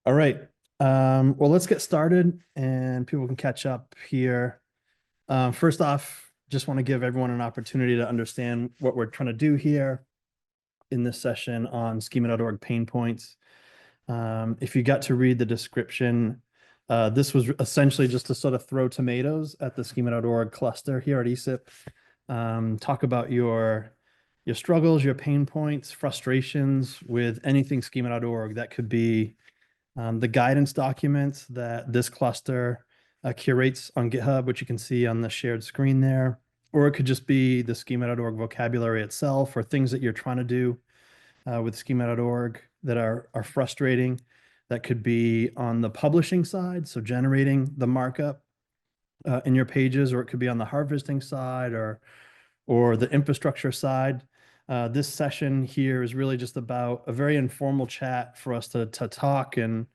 All right. Well, let's get started and people can catch up here. First off, just want to give everyone an opportunity to understand what we're trying to do here in this session on schema.org pain points. If you got to read the description, this was essentially just to sort of throw tomatoes at the schema.org cluster here at ESIP. Talk about your struggles, your pain points, frustrations with anything schema.org. That could be the guidance documents that this cluster curates on GitHub, which you can see on the shared screen there. Or it could just be the schema.org vocabulary itself or things that you're trying to do with schema.org that are frustrating. That could be on the publishing side, so generating the markup in your pages, or it could be on the harvesting side or the infrastructure side. This session here is really just about a very informal chat for us to talk and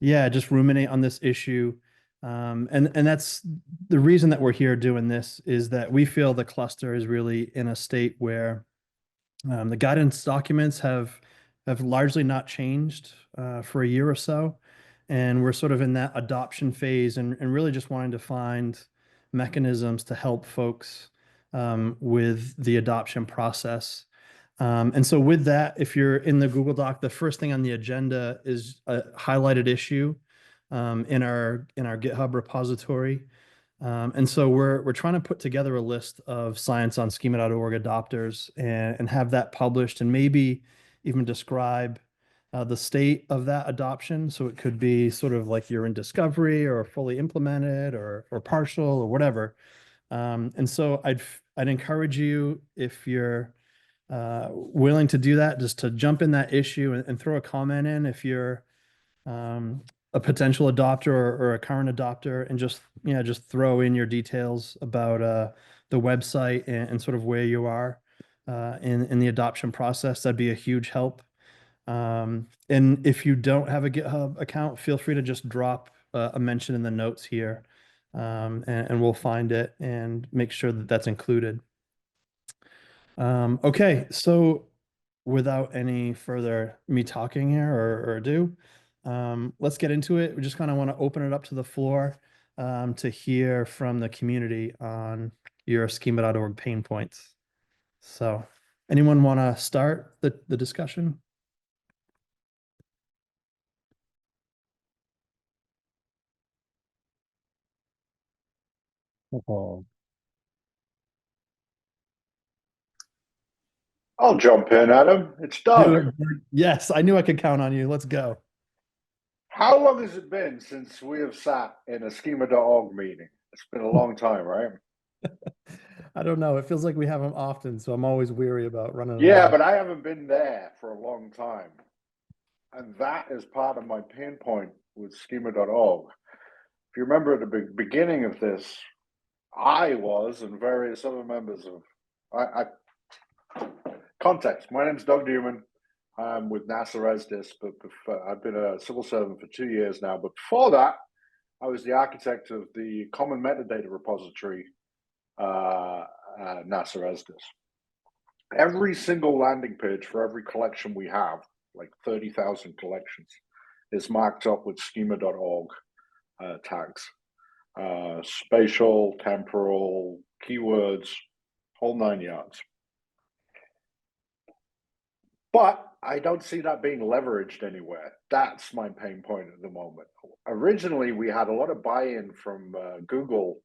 yeah, just ruminate on this issue. And that's the reason that we're here doing this is that we feel the cluster is really in a state where the guidance documents have largely not changed for a year or so. And we're sort of in that adoption phase and really just wanting to find mechanisms to help folks with the adoption process. And so with that, if you're in the Google Doc, the first thing on the agenda is a highlighted issue in our GitHub repository. And so we're trying to put together a list of science on schema.org adopters and have that published and maybe even describe the state of that adoption. So it could be sort of like you're in discovery or fully implemented or partial or whatever. And so I'd encourage you, if you're willing to do that, just to jump in that issue and throw a comment in if you're a potential adopter or a current adopter, and just throw in your details about the website and sort of where you are in the adoption process. That'd be a huge help. And if you don't have a GitHub account, feel free to just drop a mention in the notes here, and we'll find it and make sure that that's included. Okay, so without any further me talking here or ado, let's get into it. We just kind of want to open it up to the floor to hear from the community on your schema.org pain points. So anyone want to start the discussion? Oh. I'll jump in, Adam. It's Doug. Yes, I knew I could count on you. Let's go. How long has it been since we have sat in a schema.org meeting? It's been a long time, right? I don't know. It feels like we have them often, so I'm always weary about running them Yeah, by. but I haven't been there for a long time. And that is part of my pain point with schema.org. If you remember at the beginning of this, I was, and various other members of context. My name's Doug Newman. I'm with NASA ResDis, but I've been a civil servant for 2 years now. But before that, I was the architect of the Common Metadata Repository, NASA ResDis. Every single landing page for every collection we have, like 30,000 collections, is marked up with schema.org tags. Spatial, temporal, keywords, whole 9 yards. But I don't see that being leveraged anywhere. That's my pain point at the moment. Originally, we had a lot of buy-in from Google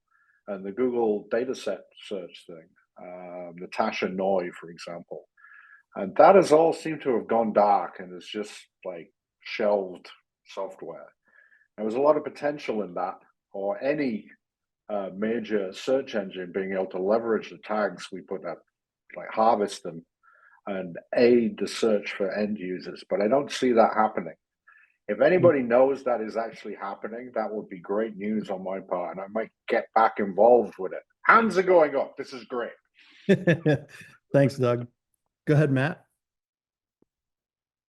and the Google dataset search thing, Natasha Noy, for example. And that has all seemed to have gone dark and is just like shelved software. There was a lot of potential in that, or any major search engine being able to leverage the tags we put up, like harvest them and aid the search for end users, but I don't see that happening. If anybody knows that is actually happening, that would be great news on my part, and I might get back involved with it. Hands are going up. This is great. Thanks, Doug. Go ahead, Matt.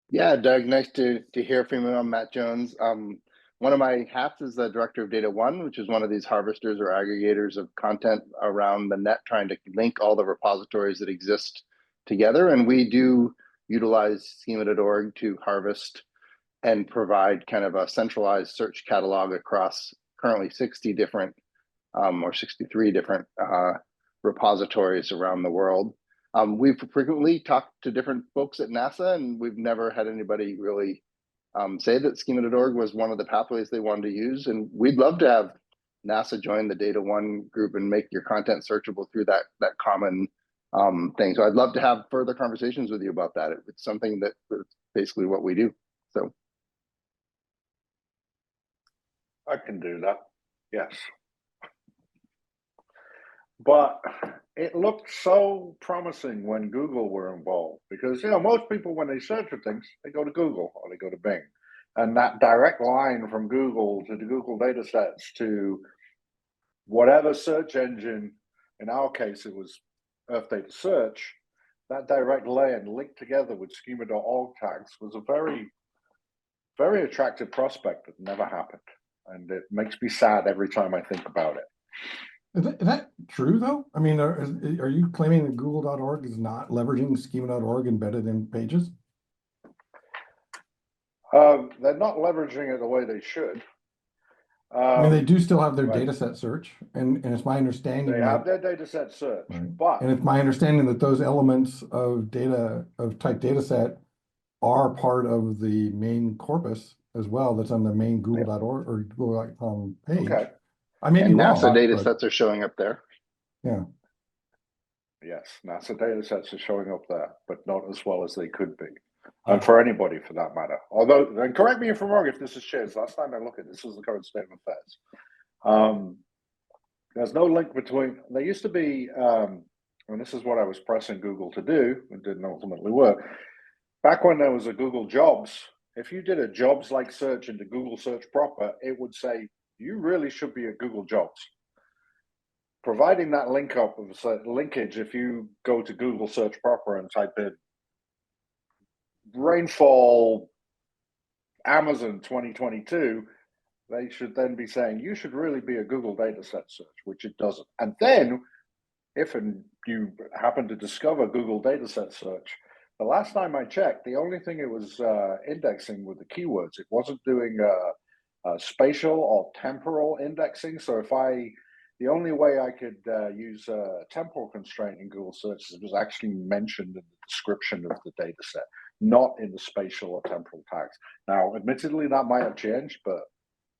Yeah, Doug, nice to hear from you. I'm Matt Jones. One of my hats is the director of Data One, which is one of these harvesters or aggregators of content around the net, trying to link all the repositories that exist together. And we do utilize schema.org to harvest and provide kind of a centralized search catalog across currently 60 different or 63 different repositories around the world. We've frequently talked to different folks at NASA, and we've never had anybody really say that schema.org was one of the pathways they wanted to use. And we'd love to have NASA join the Data One group and make your content searchable through that common thing. So I'd love to have further conversations with you about that. It's something that's basically what we do. So I can do that. Yes. But it looked so promising when Google were involved, because, you know, most people, when they search for things, they go to Google or they go to Bing. And that direct line from Google to the Google data sets to whatever search engine, in our case, it was Earth Data Search, that direct line linked together with schema.org tags was a very, very attractive prospect that never happened. And it makes me sad every time I think about it. Is that true though? I mean, are you claiming that Google.org is not leveraging schema.org embedded in pages? They're not leveraging it the way they should. I mean, they do still have their right. data set search, and it's my understanding They have their data set search, right. but and it's my understanding that those elements of data of type data set are part of the main corpus as well. That's on the main Google.org or Google.com page. okay, I may be and wrong, NASA data but sets are showing up there. yeah. yes, NASA data sets are showing up there, but not as well as they could be, and for anybody for that matter. Although, and correct me if I'm wrong, if this has changed. Last time I looked at this was the current state of affairs. There's no link between. There used to be, and this is what I was pressing Google to do, and didn't ultimately work. Back when there was a Google Jobs, if you did a jobs-like search into Google Search proper, it would say, you really should be at Google Jobs. Providing that linkage, if you go to Google Search proper and type in rainfall Amazon 2022, they should then be saying, you should really be a Google data set search, which it doesn't. And then if you happen to discover Google data set search, the last time I checked, the only thing it was indexing were the keywords. It wasn't doing spatial or temporal indexing. So the only way I could use a temporal constraint in Google searches was actually mentioned in the description of the data set, not in the spatial or temporal tags. Now, admittedly, that might have changed, but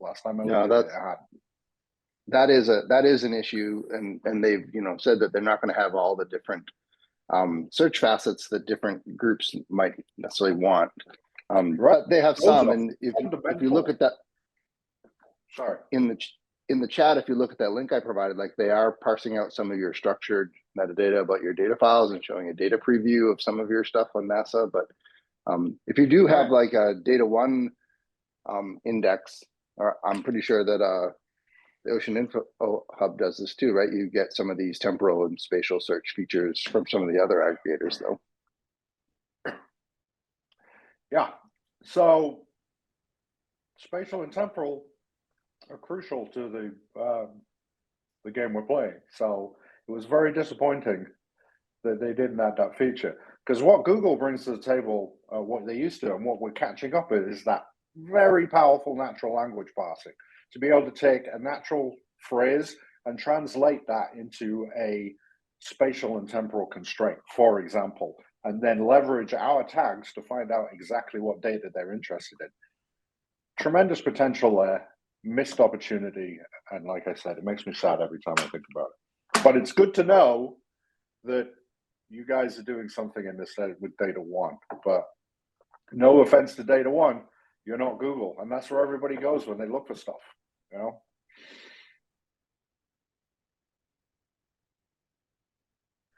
last time I looked at it, it hadn't. That is an issue, and they've said that they're not going to have all the different search facets that different groups might necessarily want. But they have some, and if you look at that, sorry, in the chat, if you look at that link I provided, like they are parsing out some of your structured metadata about your data files and showing a data preview of some of your stuff on NASA. But if you do have like a Data One index, I'm pretty sure that the Ocean Info Hub does this too, right? You get some of these temporal and spatial search features from some of the other aggregators, though. Yeah. So spatial and temporal are crucial to the game we're playing. So it was very disappointing that they didn't add that feature, because what Google brings to the table, what they used to, and what we're catching up with, is that very powerful natural language parsing, to be able to take a natural phrase and translate that into a spatial and temporal constraint, for example, and then leverage our tags to find out exactly what data they're interested in. Tremendous potential there, missed opportunity, and like I said, it makes me sad every time I think about it. But it's good to know that you guys are doing something in this with Data One. But no offense to Data One, you're not Google, and that's where everybody goes when they look for stuff,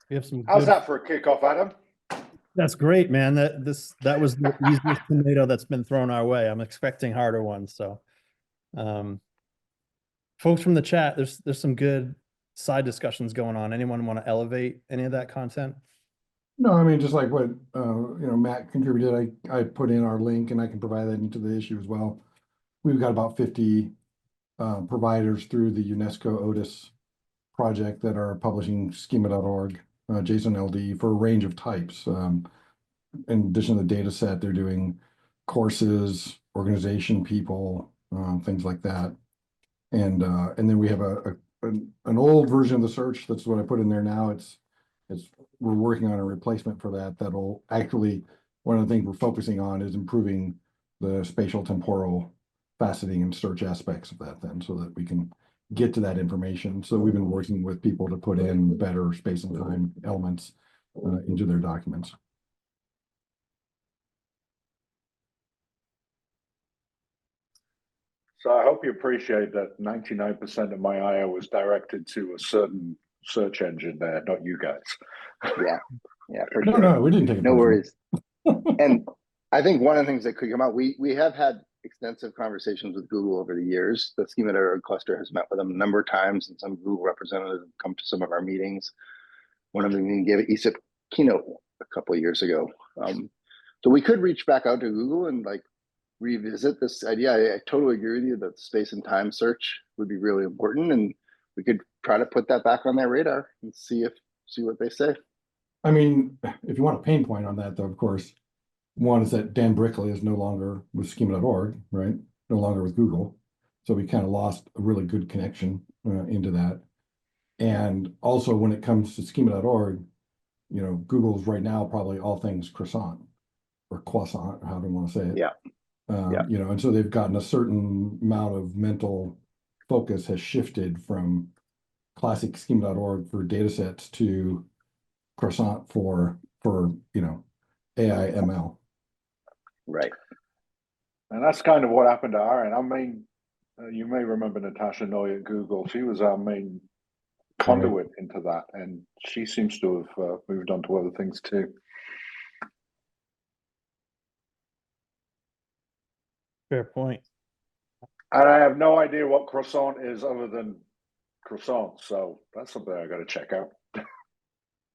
We have some. How's that for a kickoff, Adam? That's great, man. That was the easiest tomato that's been thrown our way. I'm expecting harder ones. So, folks from the chat, there's some good side discussions going on. Anyone want to elevate any of that content? No, I mean, just like what Matt contributed, I put in our link, and I can provide that into the issue as well. We've got about 50 providers through the UNESCO Otis project that are publishing schema.org, JSON LD for a range of types. In addition to the data set, they're doing courses, organization people, things like that. And then we have an old version of the search. That's what I put in there now. We're working on a replacement for that. That'll actually, one of the things we're focusing on is improving the spatial temporal faceting and search aspects of that then, so that we can get to that information. So we've been working with people to put in better space and time elements into their documents. So I hope you appreciate that 99% of my IO was directed to a certain search engine there, not you guys. Yeah, for No, sure. no, we didn't take it. No personally. worries. And I think one of the things that could come out, we have had extensive conversations with Google over the years. The Schema.org cluster has met with them a number of times, and some Google representatives have come to some of our meetings. One of them even gave an ESIP keynote a couple of years ago. So we could reach back out to Google and like revisit this idea. I totally agree with you that space and time search would be really important, and we could try to put that back on their radar and see what they say. I mean, if you want a pain point on that, though, of course, one is that Dan Brickley is no longer with Schema.org, right? No longer with Google. So we kind of lost a really good connection into that. And also when it comes to Schema.org, you know, Google's right now probably all things croissant or croissant, or however you want to say it. Yeah. Yeah. You know, and so they've gotten a certain amount of mental focus has shifted from classic Schema.org for data sets to croissant for you know, AI ML. Right. And that's kind of what happened to our end. I mean, you may remember Natasha Noy at Google. She was our main conduit into that, and she seems to have moved on to other things too. Fair point. And I have no idea what croissant is other than croissant, so that's something I got to check out.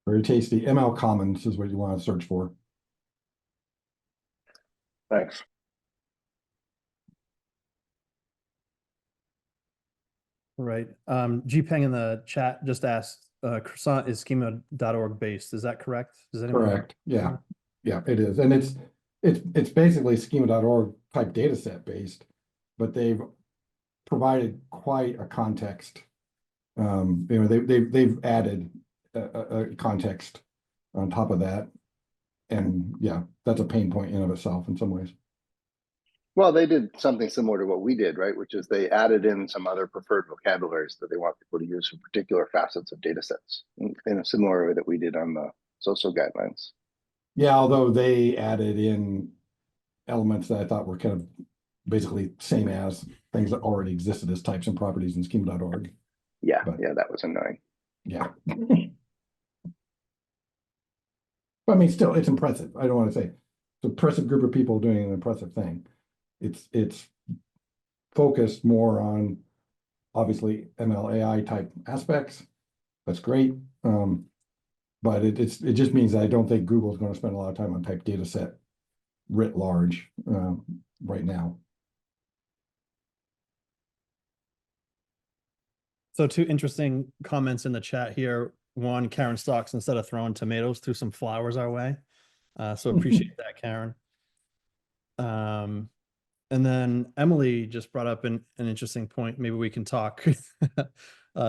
Very tasty. ML Commons is what you want to search for. Thanks. Right. Gpeng in the chat just asked, croissant is schema.org based. Is that correct? Does anyone know? Correct. Yeah. Yeah, it is. And it's basically schema.org type data set based, but they've provided quite a context. You know, they've added a context on top of that. And yeah, that's a pain point in of itself in some ways. Well, they did something similar to what we did, right? Which is they added in some other preferred vocabularies that they want people to use for particular facets of data sets in a similar way that we did on the social guidelines. Yeah, although they added in elements that I thought were kind of basically same as things that already existed as types and properties in schema.org. Yeah, But- yeah, that was annoying. Yeah. But I mean, still, it's impressive. I don't want to say it's an impressive group of people doing an impressive thing. It's focused more on obviously ML AI type aspects. That's great. But it just means that I don't think Google's going to spend a lot of time on type data set writ large right now. So two interesting comments in the chat here. One, Karen Stocks, instead of throwing tomatoes, threw some flowers our way. So appreciate that, Karen. And then Emily just brought up an interesting point. Maybe we can talk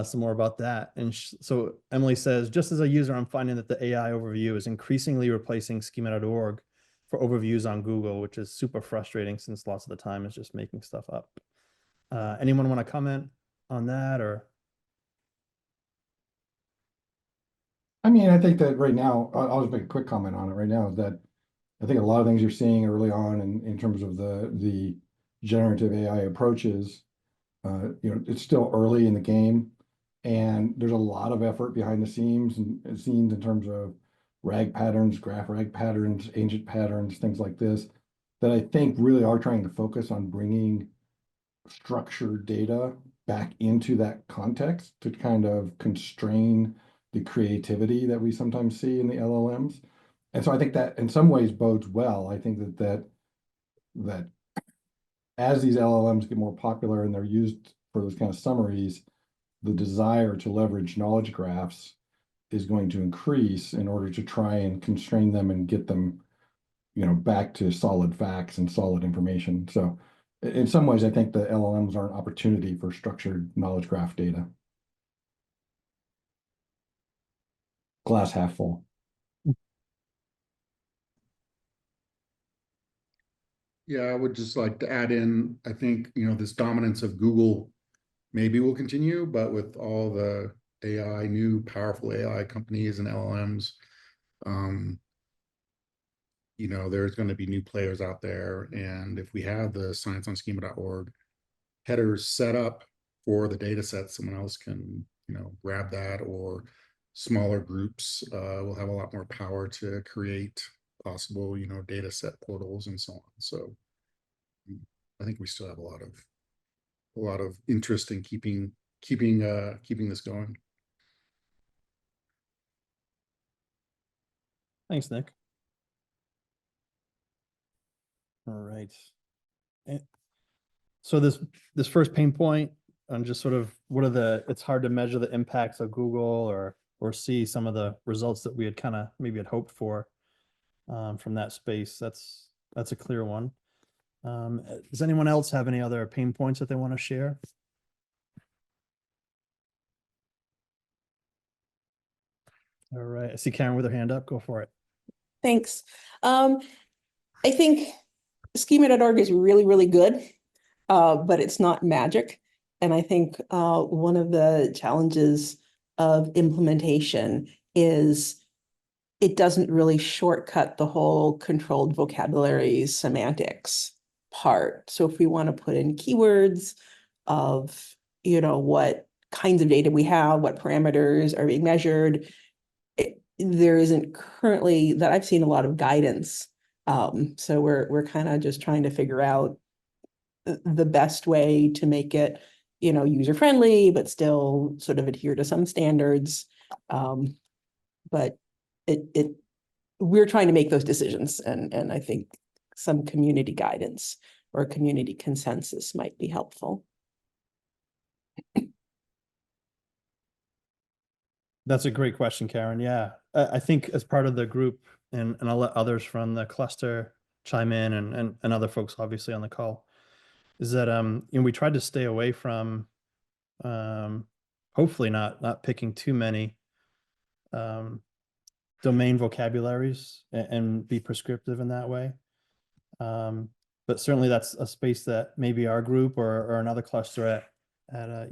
some more about that. And so Emily says, just as a user, I'm finding that the AI overview is increasingly replacing schema.org for overviews on Google, which is super frustrating since lots of the time is just making stuff up. Anyone want to comment on that or? I mean, I think that right now, I'll just make a quick comment on it right now, is that I think a lot of things you're seeing early on in terms of the generative AI approaches, you know, it's still early in the game, and there's a lot of effort behind the scenes in terms of RAG patterns, graph RAG patterns, agent patterns, things like this, that I think really are trying to focus on bringing structured data back into that context to kind of constrain the creativity that we sometimes see in the LLMs. And so I think that in some ways bodes well. I think that as these LLMs get more popular and they're used for those kind of summaries, the desire to leverage knowledge graphs is going to increase in order to try and constrain them and get them, back to solid facts and solid information. So in some ways, I think the LLMs are an opportunity for structured knowledge graph data. Glass half full. Yeah, I would just like to add in, I think, this dominance of Google maybe will continue, but with all the new powerful AI companies and LLMs, there's going to be new players out there. And if we have the scienceonschema.org headers set up for the data set, someone else can, grab that, or smaller groups will have a lot more power to create possible, data set portals and so on. So I think we still have a lot of interest in keeping this going. Thanks, Nick. All right. So this first pain point on just sort of it's hard to measure the impacts of Google or see some of the results that we had kind of maybe had hoped for from that space. That's a clear one. Does anyone else have any other pain points that they want to share? All right. I see Karen with her hand up. Go for it. Thanks. I think schema.org is really, really good, but it's not magic. And I think one of the challenges of implementation is it doesn't really shortcut the whole controlled vocabulary semantics part. So if we want to put in keywords of, what kinds of data we have, what parameters are being measured, there isn't currently that I've seen a lot of guidance. So we're kind of just trying to figure out the best way to make it, user friendly, but still sort of adhere to some standards. But we're trying to make those decisions, and I think some community guidance or community consensus might be helpful. That's a great question, Karen. Yeah, I think as part of the group, and I'll let others from the cluster chime in, and other folks obviously on the call, is that we tried to stay away from hopefully not picking too many domain vocabularies and be prescriptive in that way. But certainly that's a space that maybe our group or another cluster at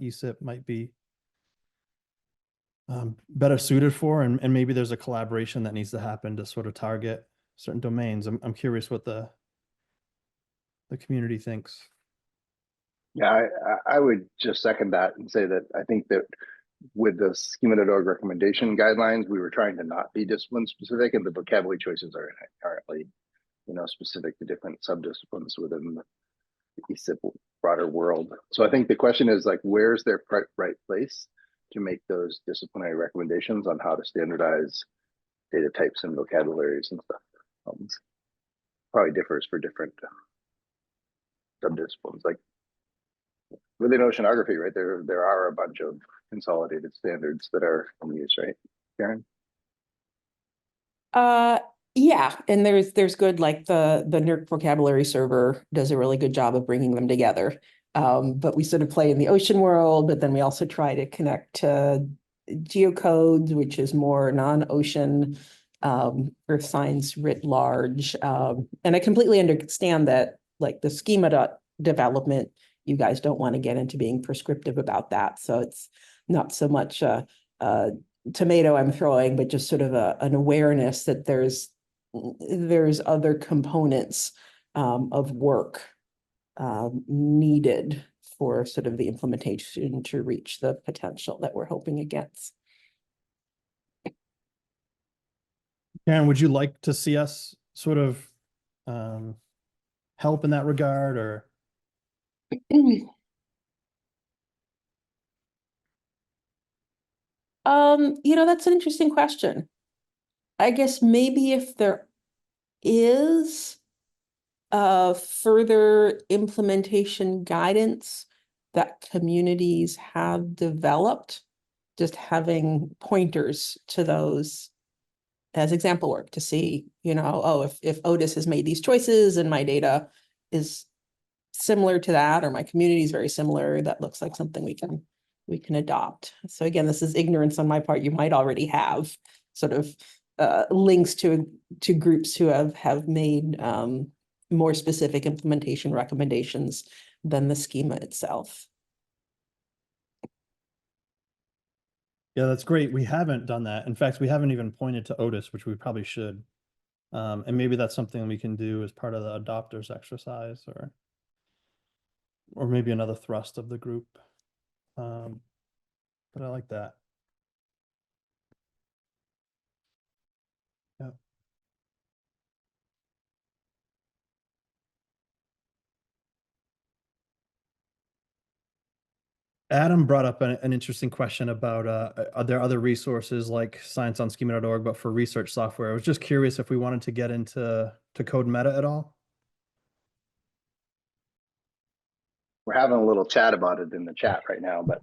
ESIP might be better suited for, and maybe there's a collaboration that needs to happen to sort of target certain domains. I'm curious what the community thinks. Yeah, I would just second that and say that I think that with the schema.org recommendation guidelines, we were trying to not be discipline specific, and the vocabulary choices are inherently, specific to different subdisciplines within the ESIP broader world. So I think the question is like, where's their right place to make those disciplinary recommendations on how to standardize data types and vocabularies and stuff. Probably differs for different subdisciplines. Like within oceanography, right, there are a bunch of consolidated standards that are in use, right, Karen? Yeah, and there's good, like the NERC vocabulary server does a really good job of bringing them together. But we sort of play in the ocean world, but then we also try to connect to geocodes, which is more non-ocean earth science writ large. And I completely understand that, like the schema development, you guys don't want to get into being prescriptive about that. So it's not so much a tomato I'm throwing, but just sort of an awareness that there's other components of work needed for sort of the implementation to reach the potential that we're hoping against. Karen, would you like to see us sort of help in that regard, or? That's an interesting question. I guess maybe if there is further implementation guidance that communities have developed, just having pointers to those as example work to see, oh, if Otis has made these choices and my data is similar to that, or my community is very similar, that looks like something we can adopt. So again, this is ignorance on my part. You might already have sort of links to groups who have made more specific implementation recommendations than the schema itself. Yeah, that's great. We haven't done that. In fact, we haven't even pointed to Otis, which we probably should. And maybe that's something we can do as part of the adopters exercise, or maybe another thrust of the group. But I like that. Yeah. Adam brought up an interesting question about are there other resources like scienceonschema.org, but for research software? I was just curious if we wanted to get into CodeMeta at all. We're having a little chat about it in the chat right now, but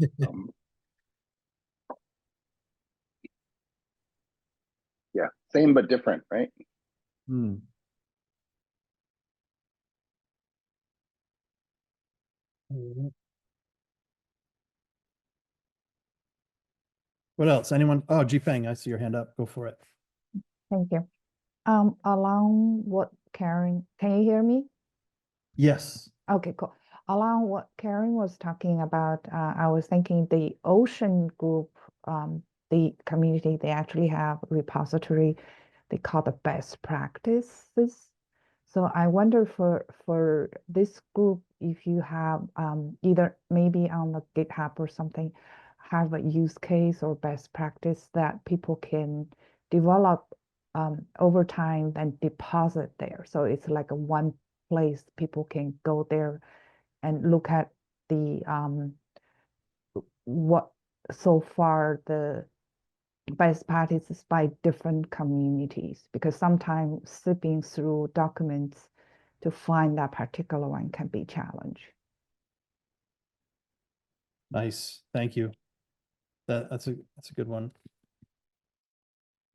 yeah, same but different, right? Hmm. What else? Anyone? Oh, Jipeng, I see your hand up. Go for it. Thank you. Along what Karen, can you hear me? Yes. Okay, cool. Along what Karen was talking about, I was thinking the ocean group, the community, they actually have a repository they call the best practices. So I wonder for this group, if you have either maybe on the GitHub or something, have a use case or best practice that people can develop over time and deposit there. So it's like a one place people can go there and look at the what so far the best practices by different communities, because sometimes sifting through documents to find that particular one can be challenged. Nice. Thank you. That's a good one.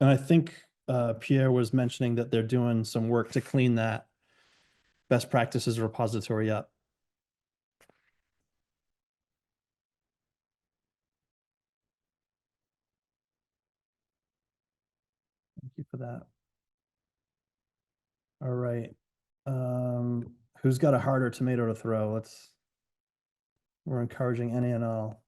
And I think Pierre was mentioning that they're doing some work to clean that best practices repository up. Thank you for that. All right. Who's got a harder tomato to throw? We're encouraging any and all.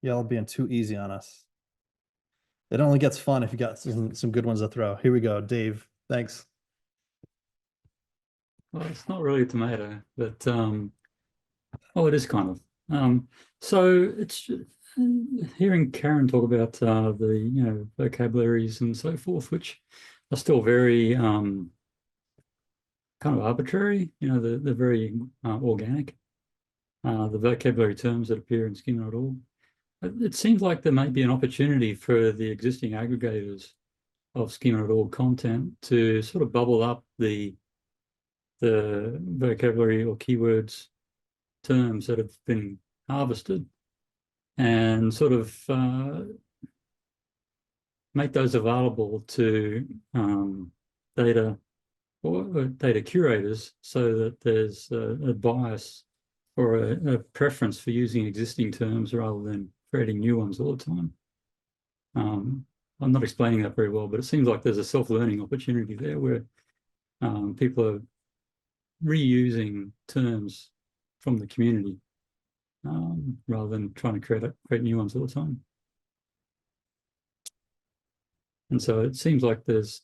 Y'all being too easy on us. It only gets fun if you got some good ones to throw. Here we go, Dave. Thanks. Well, it's not really a tomato, but oh, it is kind of. So it's hearing Karen talk about the vocabularies and so forth, which are still very kind of arbitrary. They're very organic. The vocabulary terms that appear in schema.org. It seems like there may be an opportunity for the existing aggregators of schema.org content to sort of bubble up the vocabulary or keywords terms that have been harvested and sort of make those available to data or data curators, so that there's a bias or a preference for using existing terms rather than creating new ones all the time. I'm not explaining that very well, but it seems like there's a self-learning opportunity there where people are reusing terms from the community rather than trying to create new ones all the time. And so it seems like there's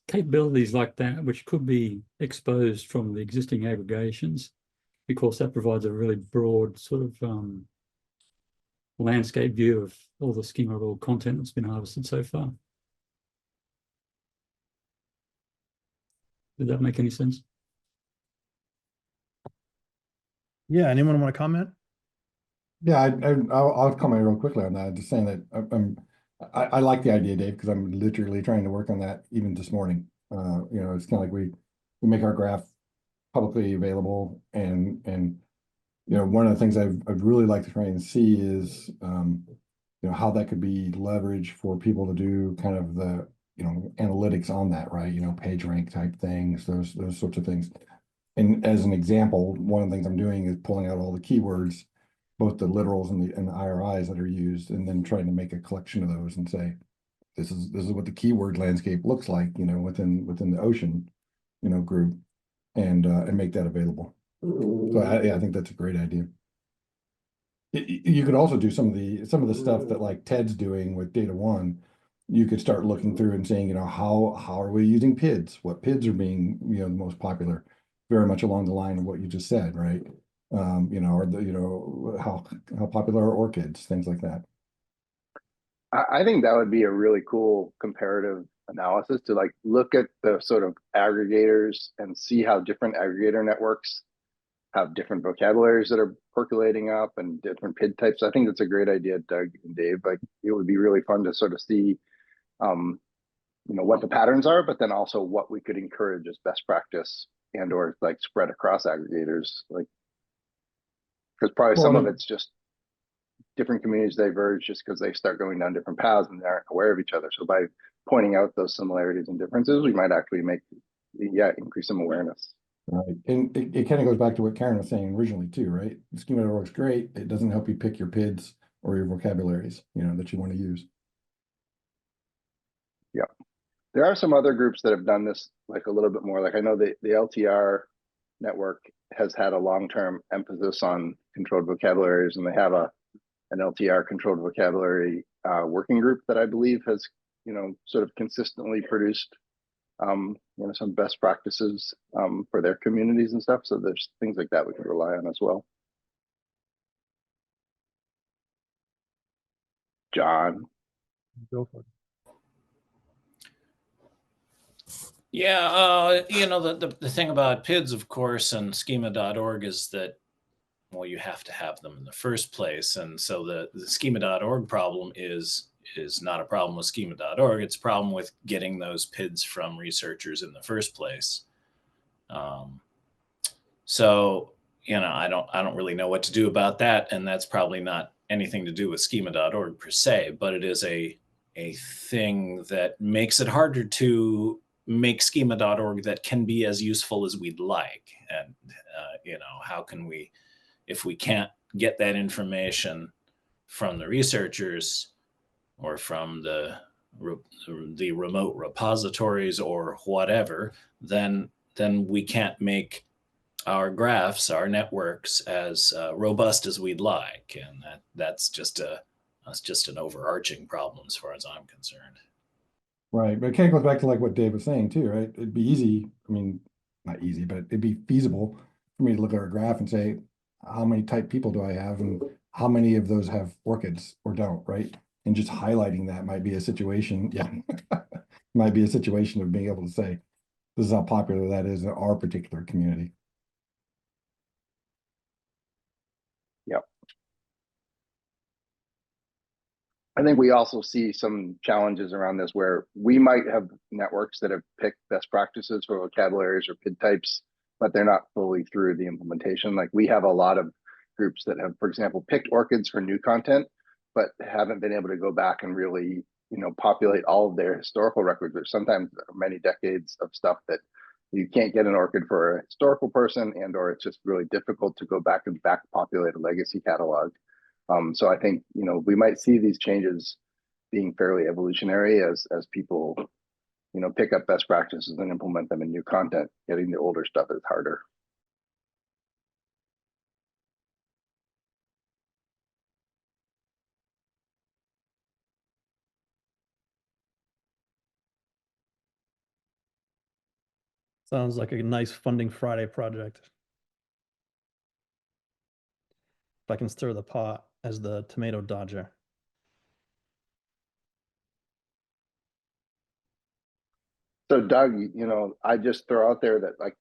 capabilities like that which could be exposed from the existing aggregations, because that provides a really broad sort of landscape view of all the schema.org content that's been harvested so far. Did that make any sense? Yeah, anyone want to comment? Yeah, I'll comment real quickly on that. Just saying that I like the idea, Dave, because I'm literally trying to work on that even this morning. It's kind of like we make our graph publicly available, and one of the things I'd really like to try and see is you know, how that could be leveraged for people to do kind of the, you know, analytics on that, right? You know, page rank type things, those sorts of things. And as an example, one of the things I'm doing is pulling out all the keywords, both the literals and the IRIs that are used, and then trying to make a collection of those and say, this is what the keyword landscape looks like, you know, within the ocean, you know, group, and make that available. So I think that's a great idea. You could also do some of the stuff that like Ted's doing with Data One. You could start looking through and saying, you know, how are we using PIDs? What PIDs are being, you know, the most popular? Very much along the line of what you just said, right? You know, or the, you know, how popular are orchids, things like that. I think that would be a really cool comparative analysis to like look at the sort of aggregators and see how different aggregator networks have different vocabularies that are percolating up and different PID types. I think that's a great idea, Doug and Dave. Like it would be really fun to sort of see, you know, what the patterns are, but then also what we could encourage as best practice and or like spread across aggregators. Like, because probably some of it's just different communities diverge just because they start going down different paths and they aren't aware of each other. So by pointing out those similarities and differences, we might actually increase some awareness. Right. And it kind of goes back to what Karen was saying originally too, right? Schema.org is great. It doesn't help you pick your PIDs or your vocabularies, you know, that you want to use. Yeah. There are some other groups that have done this like a little bit more. Like I know the LTR network has had a long-term emphasis on controlled vocabularies, and they have an LTR controlled vocabulary working group that I believe has, you know, sort of consistently produced, you know, some best practices for their communities and stuff. So there's things like that we could rely on as well. John. Go for it. Yeah, you know, the thing about PIDs, of course, and schema.org is that, well, you have to have them in the first place. And so the schema.org problem is not a problem with schema.org. It's a problem with getting those PIDs from researchers in the first place. So, you know, I don't really know what to do about that. And that's probably not anything to do with schema.org per se, but it is a thing that makes it harder to make schema.org that can be as useful as we'd like. And, you know, how can we, if we can't get that information from the researchers or from the remote repositories or whatever, then we can't make our graphs, our networks as robust as we'd like. And that's just an overarching problem as far as I'm concerned. Right. But it kind of goes back to like what Dave was saying too, right? It'd be easy. I mean, not easy, but it'd be feasible for me to look at our graph and say, how many type people do I have and how many of those have orchids or don't, right? And just highlighting that might be a situation. Yeah. Might be a situation of being able to say, this is how popular that is in our particular community. Yep. I think we also see some challenges around this where we might have networks that have picked best practices for vocabularies or PID types, but they're not fully through the implementation. Like we have a lot of groups that have, for example, picked orchids for new content, but haven't been able to go back and really, you know, populate all of their historical records. There's sometimes many decades of stuff that you can't get an orchid for a historical person, and or it's just really difficult to go back and back populate a legacy catalog. So I think, you know, we might see these changes being fairly evolutionary as people, you know, pick up best practices and implement them in new content. Getting the older stuff is harder. Sounds like a nice Funding Friday project. If I can stir the pot as the tomato dodger. So Doug, you know, I just throw out there that like,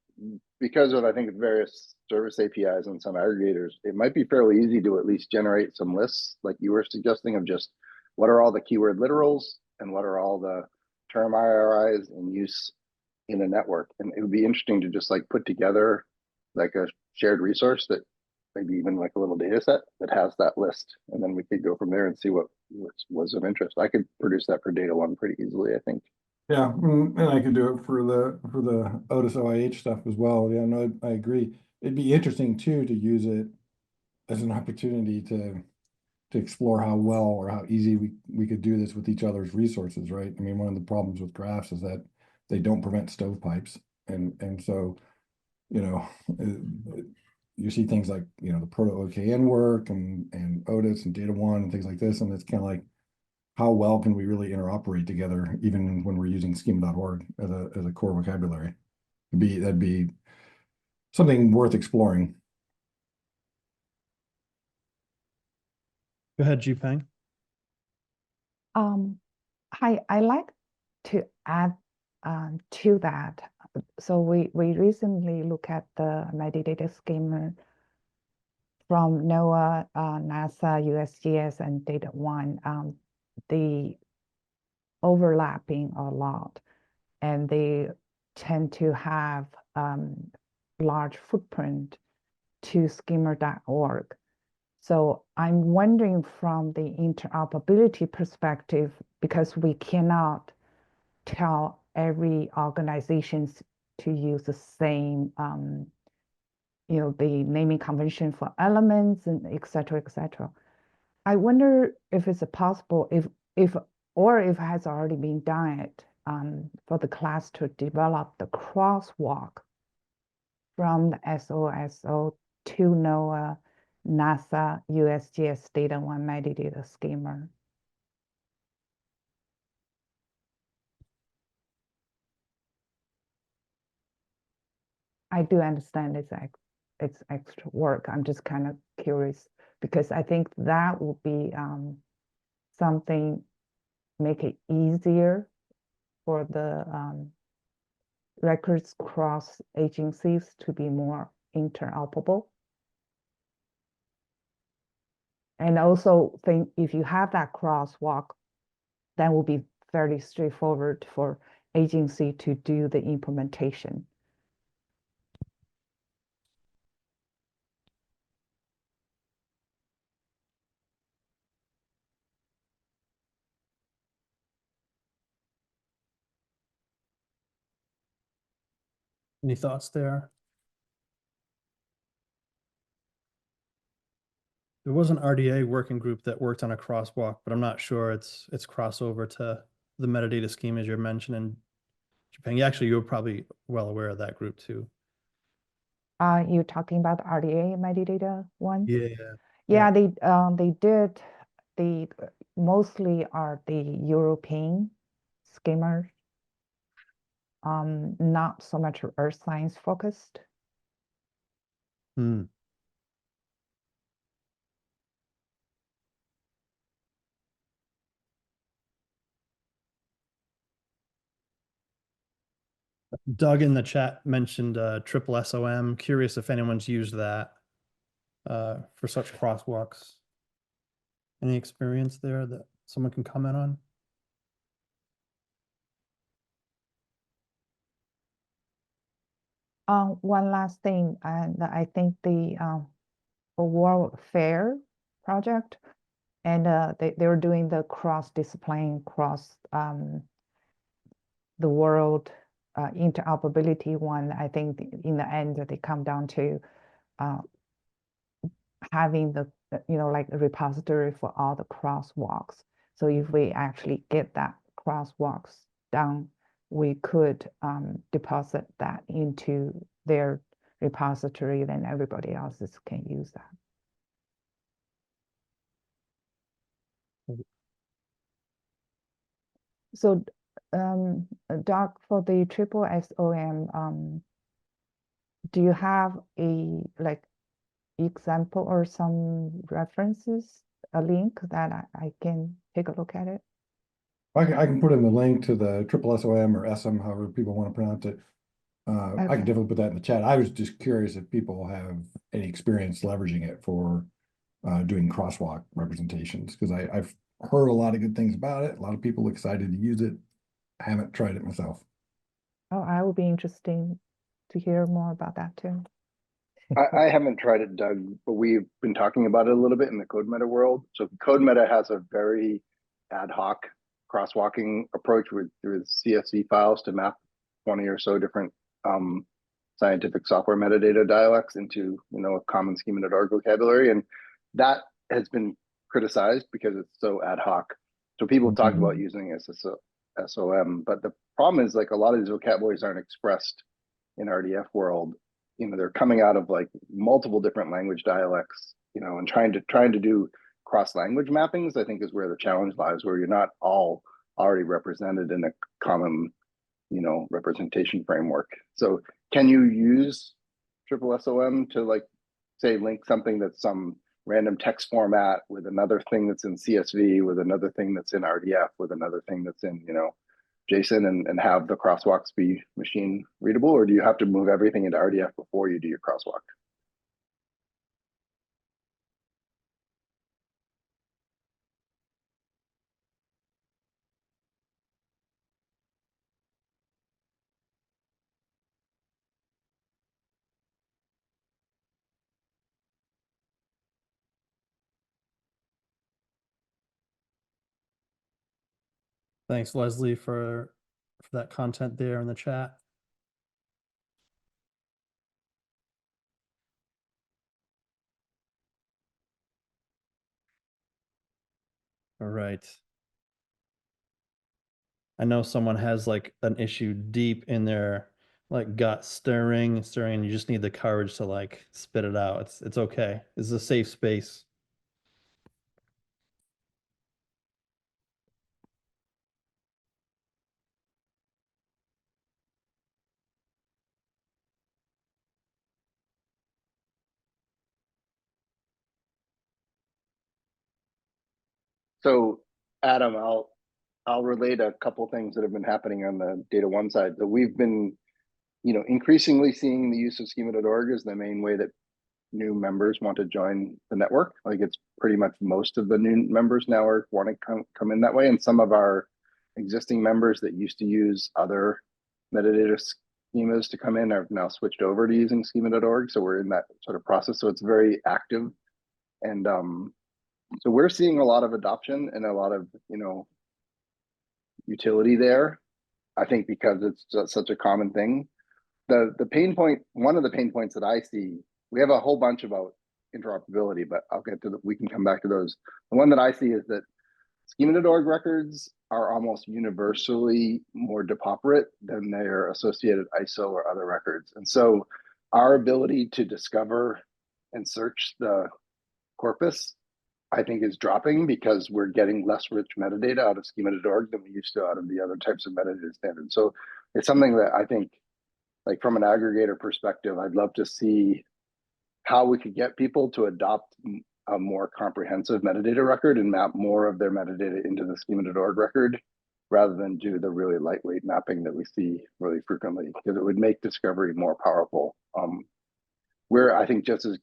because of, I think, various service APIs and some aggregators, it might be fairly easy to at least generate some lists like you were suggesting of just what are all the keyword literals and what are all the term IRIs in use in a network. And it would be interesting to just like put together like a shared resource that maybe even like a little data set that has that list, and then we could go from there and see what was of interest. I could produce that for Data One pretty easily, I think. Yeah, and I could do it for the Otis OIH stuff as well. Yeah, no, I agree. It'd be interesting too to use it as an opportunity to explore how well or how easy we could do this with each other's resources, right? I mean, one of the problems with graphs is that they don't prevent stovepipes, and so, you know, you see things like, you know, the Proto-OKN work and Otis and Data One and things like this, and it's kind of like, how well can we really interoperate together, even when we're using schema.org as a core vocabulary? That'd be something worth exploring. Go ahead, Jupeng. Hi, I like to add to that. So we recently look at the metadata schema from NOAA, NASA, USGS, and Data One. The overlapping a lot, and they tend to have large footprint to schema.org. So I'm wondering from the interoperability perspective, because we cannot tell every organization to use the same, you know, the naming convention for elements and et cetera, et cetera. I wonder if it's possible, if it has already been done for the class to develop the crosswalk from the SOSO to NOAA, NASA, USGS Data One metadata schema. I do understand it's extra work. I'm just kind of curious because I think that will be something make it easier for the records cross agencies to be more interoperable. And also think if you have that crosswalk, that will be fairly straightforward for agency to do the implementation. Any thoughts there? There was an RDA working group that worked on a crosswalk, but I'm not sure it's crossover to the metadata scheme as you're mentioning. Jupeng, actually, you're probably well aware of that group too. You're talking about the RDA metadata one? Yeah. Yeah, they did. They mostly are the European schemas, not so much earth science focused. Hmm. Doug in the chat mentioned triple SOM. Curious if anyone's used that for such crosswalks. Any experience there that someone can comment on? One last thing, and I think the World Fair project, and they're doing the cross-discipline, the world interoperability one. I think in the end they come down to having the like a repository for all the crosswalks. So if we actually get that crosswalks done, we could deposit that into their repository, then everybody else can use that. So Doc, for the triple SOM, do you have a example or some references, a link that I can take a look at it? I can put in the link to the triple SOM or SM, however people want to pronounce it. I can definitely put that in the chat. I was just curious if people have any experience leveraging it for doing crosswalk representations, because I've heard a lot of good things about it. A lot of people excited to use it. I haven't tried it myself. Oh, I would be interested to hear more about that too. I haven't tried it, Doug, but we've been talking about it a little bit in the CodeMeta world. So CodeMeta has a very ad hoc crosswalking approach with CSV files to map 20 or so different scientific software metadata dialects into a common schema.org vocabulary, and that has been criticized because it's so ad hoc. So people have talked about using SOM, but the problem is like a lot of these vocabularies aren't expressed in RDF world. They're coming out of like multiple different language dialects, and trying to do cross language mappings, I think, is where the challenge lies, where you're not all already represented in a common representation framework. So can you use triple SOM to like say link something that's some random text format with another thing that's in CSV, with another thing that's in RDF, with another thing that's in JSON, and have the crosswalks be machine readable, or do you have to move everything into RDF before you do your crosswalk? Thanks, Leslie, for that content there in the chat. All right. I know someone has like an issue deep in their like gut stirring, and you just need the courage to like spit it out. It's okay. This is a safe space. So Adam, I'll relate a couple things that have been happening on the Data One side. So we've been, increasingly seeing the use of schema.org as the main way that new members want to join the network. Like it's pretty much most of the new members now are want to come in that way. And some of our existing members that used to use other metadata schemas to come in have now switched over to using schema.org. So we're in that sort of process. So it's very active. And so we're seeing a lot of adoption and a lot of, utility there. I think because it's just such a common thing. The pain point, one of the pain points that I see, we have a whole bunch about interoperability, but I'll get to we can come back to those. The one that I see is that schema.org records are almost universally more depauperate than their associated ISO or other records. And so our ability to discover and search the corpus, I think, is dropping because we're getting less rich metadata out of schema.org than we used to out of the other types of metadata standards. So it's something that I think, like from an aggregator perspective, I'd love to see how we could get people to adopt a more comprehensive metadata record and map more of their metadata into the schema.org record rather than do the really lightweight mapping that we see really frequently, because it would make discovery more powerful. We're, I think, just as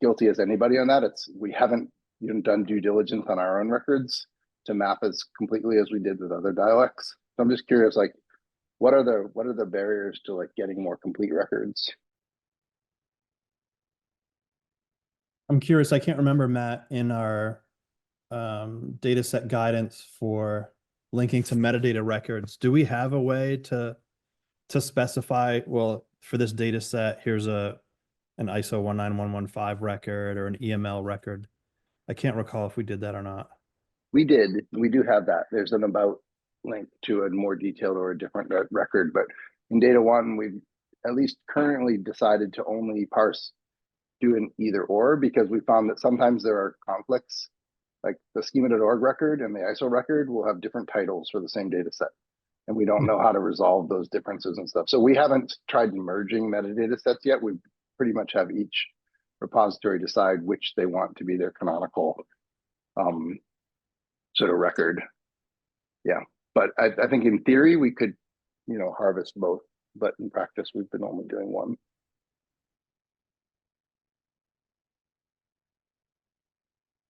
guilty as anybody on that. We haven't even done due diligence on our own records to map as completely as we did with other dialects. So I'm just curious, like, what are the barriers to like getting more complete records? I'm curious, I can't remember, Matt, in our data set guidance for linking to metadata records, do we have a way to specify, well, for this data set, here's an ISO 19115 record or an EML record? I can't recall if we did that or not. We did. We do have that. There's an about link to a more detailed or a different record, but in Data One, we've at least currently decided to only do an either or, because we found that sometimes there are conflicts. Like the schema.org record and the ISO record will have different titles for the same data set, and we don't know how to resolve those differences and stuff. So we haven't tried merging metadata sets yet. We pretty much have each repository decide which they want to be their canonical sort of record. Yeah, but I think in theory we could, harvest both, but in practice we've been only doing one.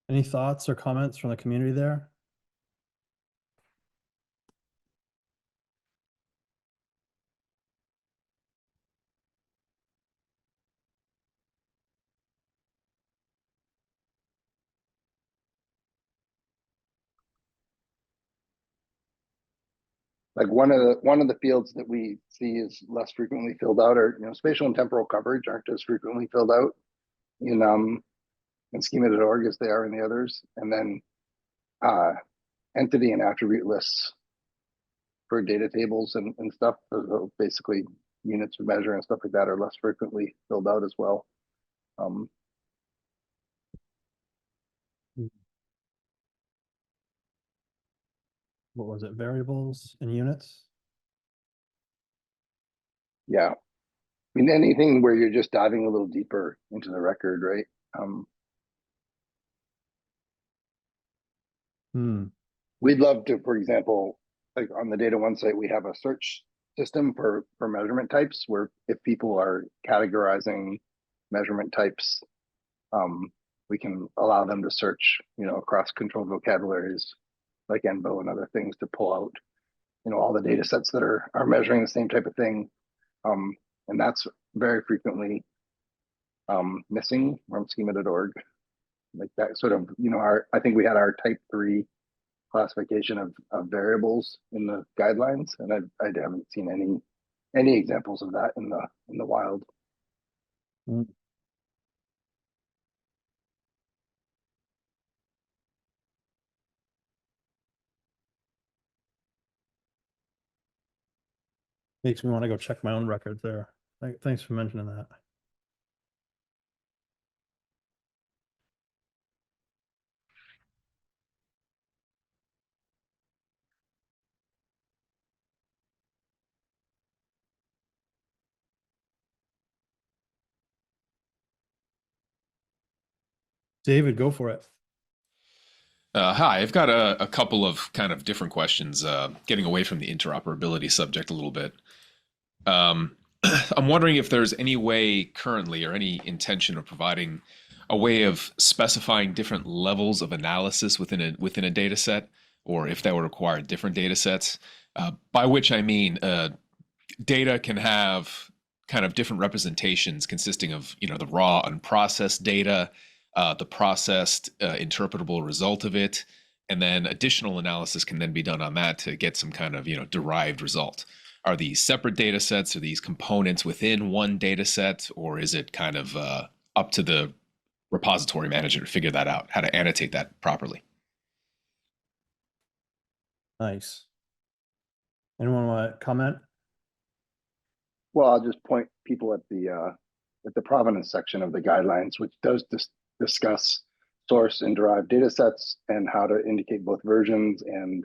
Any thoughts or comments from the community there? Like one of the fields that we see is less frequently filled out, or spatial and temporal coverage aren't as frequently filled out in schema.org as they are in the others. And then entity and attribute lists for data tables and stuff, basically units of measure and stuff like that, are less frequently filled out as well. What was it? Variables and units? Yeah. I mean, anything where you're just diving a little deeper into the record, right? We'd love to, for example, like on the Data One site, we have a search system for measurement types, where if people are categorizing measurement types, we can allow them to search, across controlled vocabularies like ENVO and other things to pull out, all the data sets that are measuring the same type of thing. And that's very frequently missing from schema.org. Like that sort of, I think we had our type 3 classification of variables in the guidelines, and I haven't seen any examples of that in the wild. Makes me want to go check my own records there. Thanks for mentioning that. David, go for it. Hi, I've got a couple of kind of different questions, getting away from the interoperability subject a little bit. I'm wondering if there's any way currently or any intention of providing a way of specifying different levels of analysis within a data set, or if that would require different data sets, by which I mean data can have kind of different representations consisting of, the raw unprocessed data, the processed interpretable result of it, and then additional analysis can then be done on that to get some kind of, derived result. Are these separate data sets? Are these components within one data set? Or is it kind of up to the repository manager to figure that out, how to annotate that properly? Nice. Anyone want to comment? Well, I'll just point people at the provenance section of the guidelines, which does discuss source and derived data sets and how to indicate both versions and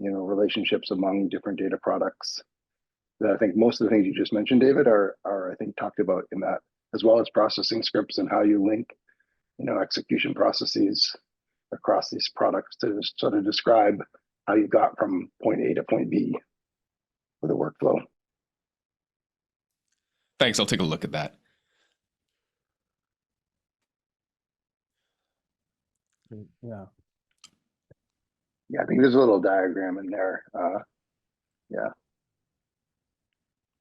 relationships among different data products. That I think most of the things you just mentioned, David, are I think talked about in that, as well as processing scripts and how you link execution processes across these products to sort of describe how you got from point A to point B with a workflow. Thanks, I'll take a look at that. Yeah. Yeah, I think there's a little diagram in there. Yeah.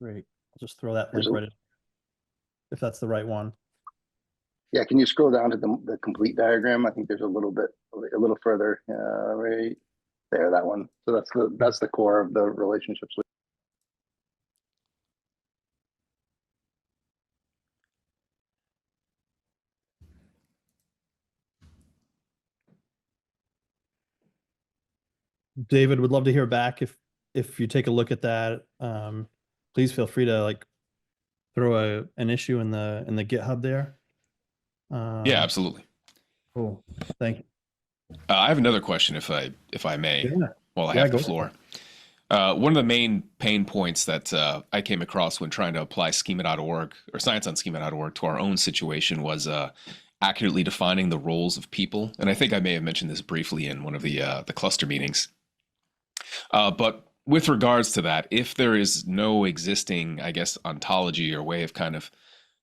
Great. I'll just throw that There's link right in, if that's the right one. Yeah, can you scroll down to the complete diagram? I think there's a little further, right there, that one. So that's the core of the relationships. David, would love to hear back if you take a look at that. Please feel free to throw an issue in the GitHub there. Yeah, absolutely. Cool. Thank you. I have another question, if I may, Yeah. while I Yeah, have the go floor. One of the main pain points that I came across when trying to apply schema.org or science on schema.org to our own situation was accurately defining the roles of people. And I think I may have mentioned this briefly in one of the cluster meetings. But with regards to that, if there is no existing, I guess, ontology or way of kind of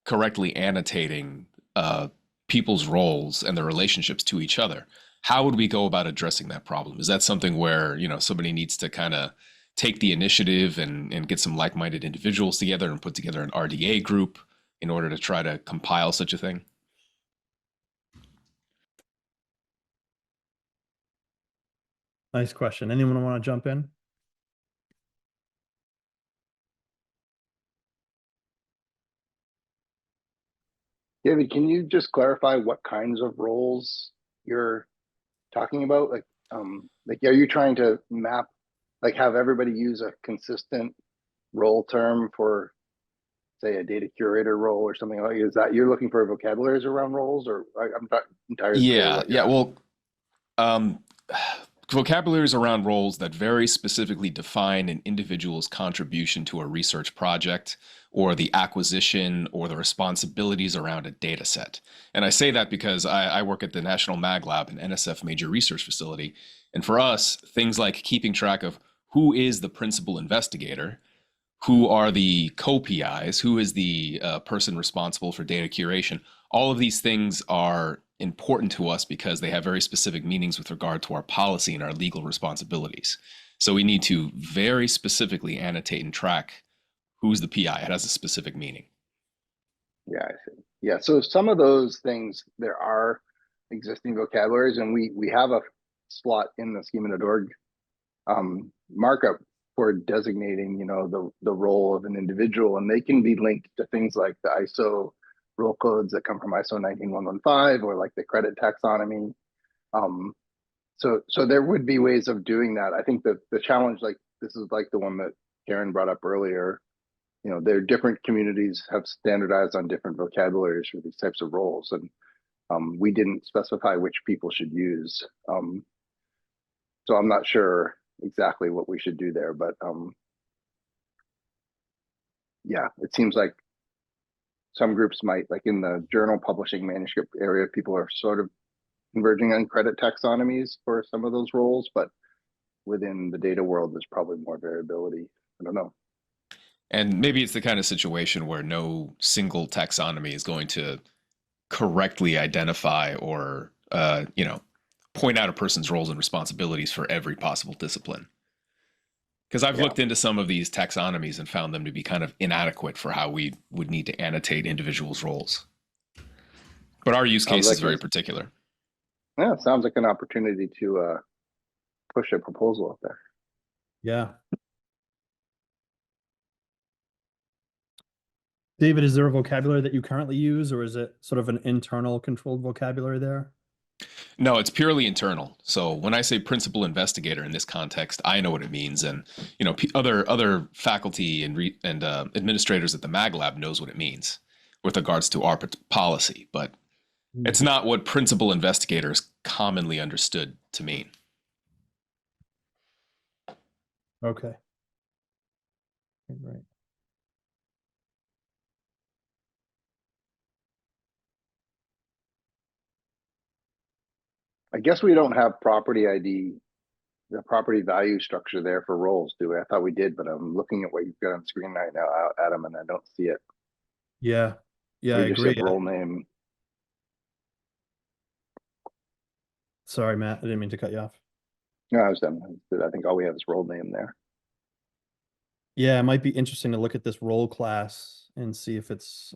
correctly annotating people's roles and their relationships to each other, how would we go about addressing that problem? Is that something where, somebody needs to kind of take the initiative and get some like-minded individuals together and put together an RDA group in order to try to compile such a thing? Nice question. Anyone want to jump in? David, can you just clarify what kinds of roles you're talking about? Like, are you trying to map, like have everybody use a consistent role term for, say, a data curator role or something like, is that you're looking for vocabularies around roles, or I'm not entirely clear Yeah, what you're yeah. Well, um, vocabularies around roles that very specifically define an individual's contribution to a research project or the acquisition or the responsibilities around a data set. And I say that because I work at the National Mag Lab, an NSF major research facility. And for us, things like keeping track of who is the principal investigator, who are the co-PIs, who is the person responsible for data curation. All of these things are important to us because they have very specific meanings with regard to our policy and our legal responsibilities. So we need to very specifically annotate and track who's the PI. It has a specific meaning. Yeah, I see. Yeah, so some of those things, there are existing vocabularies, and we have a slot in the schema.org markup for designating, you know, the role of an individual, and they can be linked to things like the ISO rule codes that come from ISO 19115 or like the credit taxonomy. So there would be ways of doing that. I think that the challenge, like this is like the one that Karen brought up earlier, you know, their different communities have standardized on different vocabularies for these types of roles, and we didn't specify which people should use. So I'm not sure exactly what we should do there, but yeah, it seems like some groups might, like in the journal publishing manuscript area, people are sort of converging on credit taxonomies for some of those roles, but within the data world, there's probably more variability. I don't know. And maybe it's the kind of situation where no single taxonomy is going to correctly identify or, point out a person's roles and responsibilities for every possible discipline. Because I've looked into some of these taxonomies and found them to be kind of inadequate for how we would need to annotate individuals' roles. But our use case is very particular. Yeah, it sounds like an opportunity to push a proposal up there. Yeah. David, is there a vocabulary that you currently use, or is it sort of an internal controlled vocabulary there? No, it's purely internal. So when I say principal investigator in this context, I know what it means, and other faculty and administrators at the Mag Lab knows what it means with regards to our policy. But it's not what principal investigator is commonly understood to mean. Okay. Right. I guess we don't have property ID, the property value structure there for roles, do we? I thought we did, but I'm looking at what you've got on screen right now, Adam, and I don't see it. Yeah. Yeah, I agree. Role name. Sorry, Matt, I didn't mean to cut you off. No, I was done. I think all we have is role name there. Yeah, it might be interesting to look at this role class and see if it's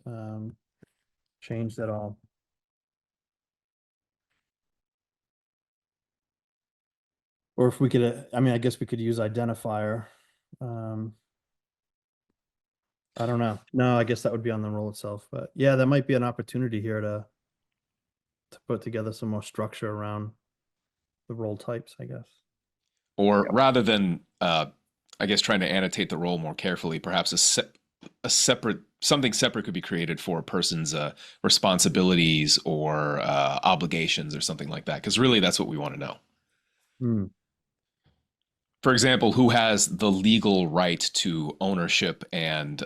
changed at all. Or if we could, I guess we could use identifier. I don't know. No, I guess that would be on the role itself. But yeah, that might be an opportunity here to put together some more structure around the role types, I guess. Or rather than, I guess, trying to annotate the role more carefully, perhaps something separate could be created for a person's responsibilities or obligations or something like that. Because really, that's what we want to know. For example, who has the legal right to ownership and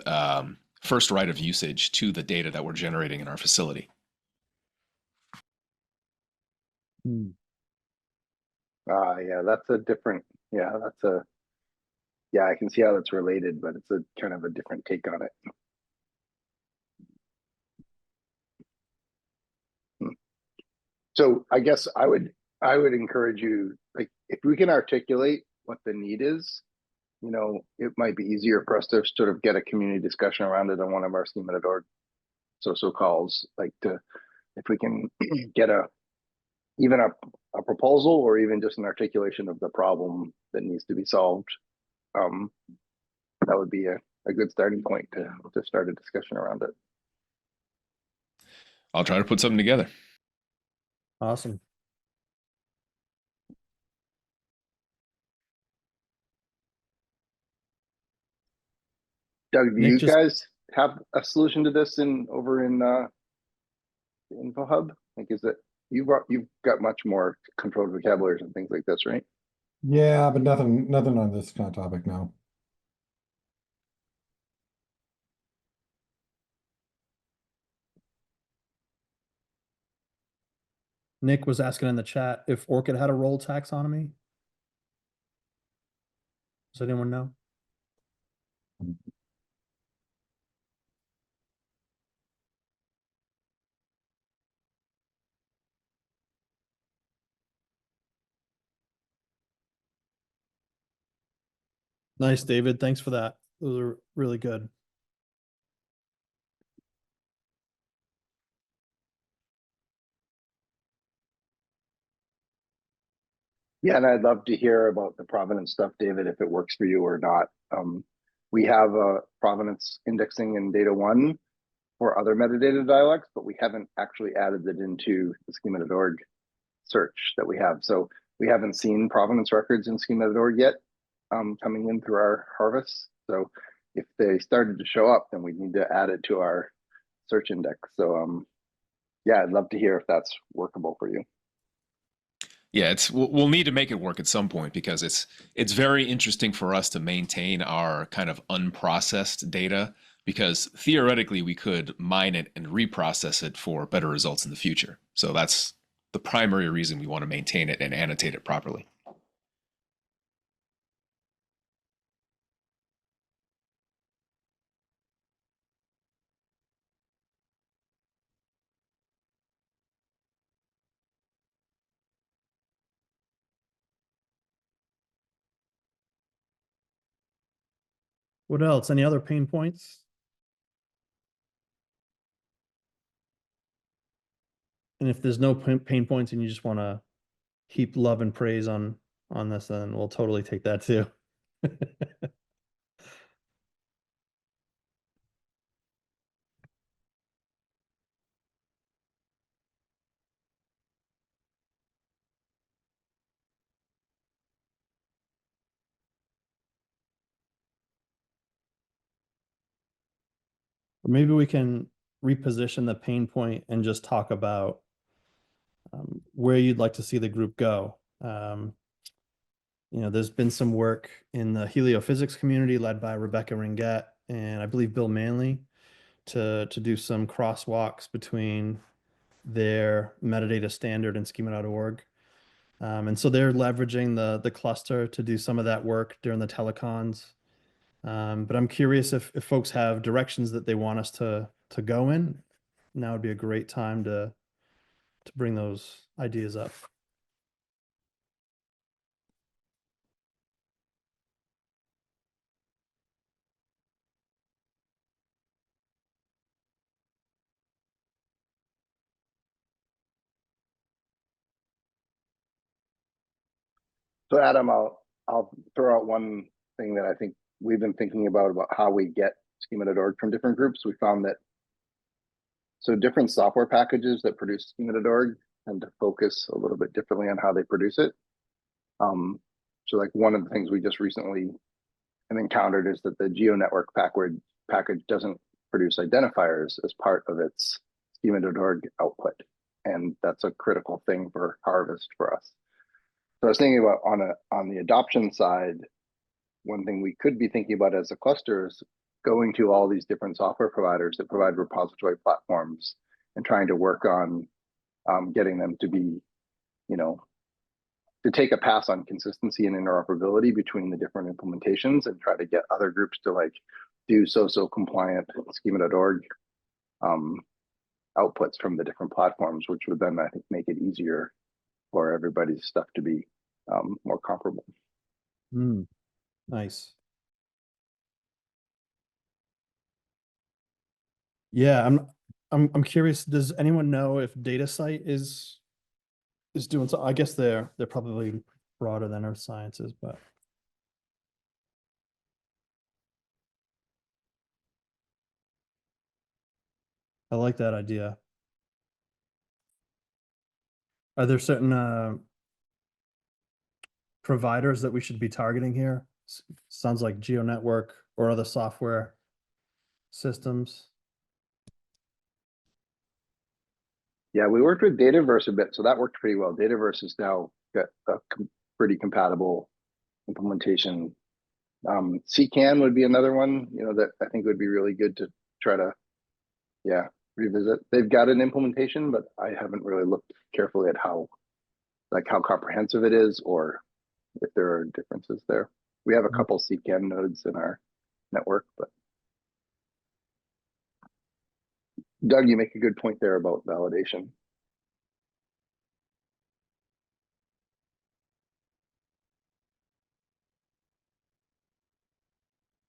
first right of usage to the data that we're generating in our facility? Yeah, that's a different, I can see how that's related, but it's a kind of a different take on it. So I guess I would encourage you, like, if we can articulate what the need is, you know, it might be easier for us to sort of get a community discussion around it on one of our schema.org so calls, like if we can get even a proposal or even just an articulation of the problem that needs to be solved. That would be a good starting point to start a discussion around it. I'll try to put something together. Awesome. Doug, do Nick, you just guys have a solution to this over in the Info Hub? Like, is it you've got much more controlled vocabularies and things like this, right? Yeah, but nothing on this kind of topic now. Nick was asking in the chat if Orchid had a role taxonomy. Does anyone know? Nice, David. Thanks for that. Those are really good. Yeah, and I'd love to hear about the provenance stuff, David, if it works for you or not. We have provenance indexing in Data 1 for other metadata dialects, but we haven't actually added it into the schema.org search that we have. So we haven't seen provenance records in schema.org yet coming in through our harvest. So if they started to show up, then we need to add it to our search index. So yeah, I'd love to hear if that's workable for you. Yeah, we'll need to make it work at some point because it's very interesting for us to maintain our kind of unprocessed data because theoretically we could mine it and reprocess it for better results in the future. So that's the primary reason we want to maintain it and annotate it properly. What else? Any other pain points? And if there's no pain points and you just want to heap love and praise on this, then we'll totally take that too. Or maybe we can reposition the pain point and just talk about where you'd like to see the group go. There's been some work in the heliophysics community led by Rebecca Ringette and I believe Bill Manley to do some crosswalks between their metadata standard and schema.org. And so they're leveraging the cluster to do some of that work during the telecons. But I'm curious if folks have directions that they want us to go in. Now would be a great time to bring those ideas up. So Adam, I'll throw out one thing that I think we've been thinking about how we get schema.org from different groups. We found that so different software packages that produce schema.org tend to focus a little bit differently on how they produce it. So like one of the things we just recently have encountered is that the GeoNetwork package doesn't produce identifiers as part of its schema.org output. And that's a critical thing for Harvest for us. So I was thinking about on the adoption side, one thing we could be thinking about as a cluster is going to all these different software providers that provide repository platforms and trying to work on getting them to be, to take a pass on consistency and interoperability between the different implementations and try to get other groups to like do SOSO compliant schema.org outputs from the different platforms, which would then I think make it easier for everybody's stuff to be more comparable. Nice. Yeah, I'm curious. Does anyone know if DataCite is doing so? I guess they're probably broader than Earth Sciences, but I like that idea. Are there certain providers that we should be targeting here? Sounds like GeoNetwork or other software systems. Yeah, we worked with Dataverse a bit, so that worked pretty well. Dataverse has now got a pretty compatible implementation. CCAN would be another one, you know, that I think would be really good to try to, yeah, revisit. They've got an implementation, but I haven't really looked carefully at how comprehensive it is, or if there are differences there. We have a couple CCAN nodes in our network, but Doug, you make a good point there about validation.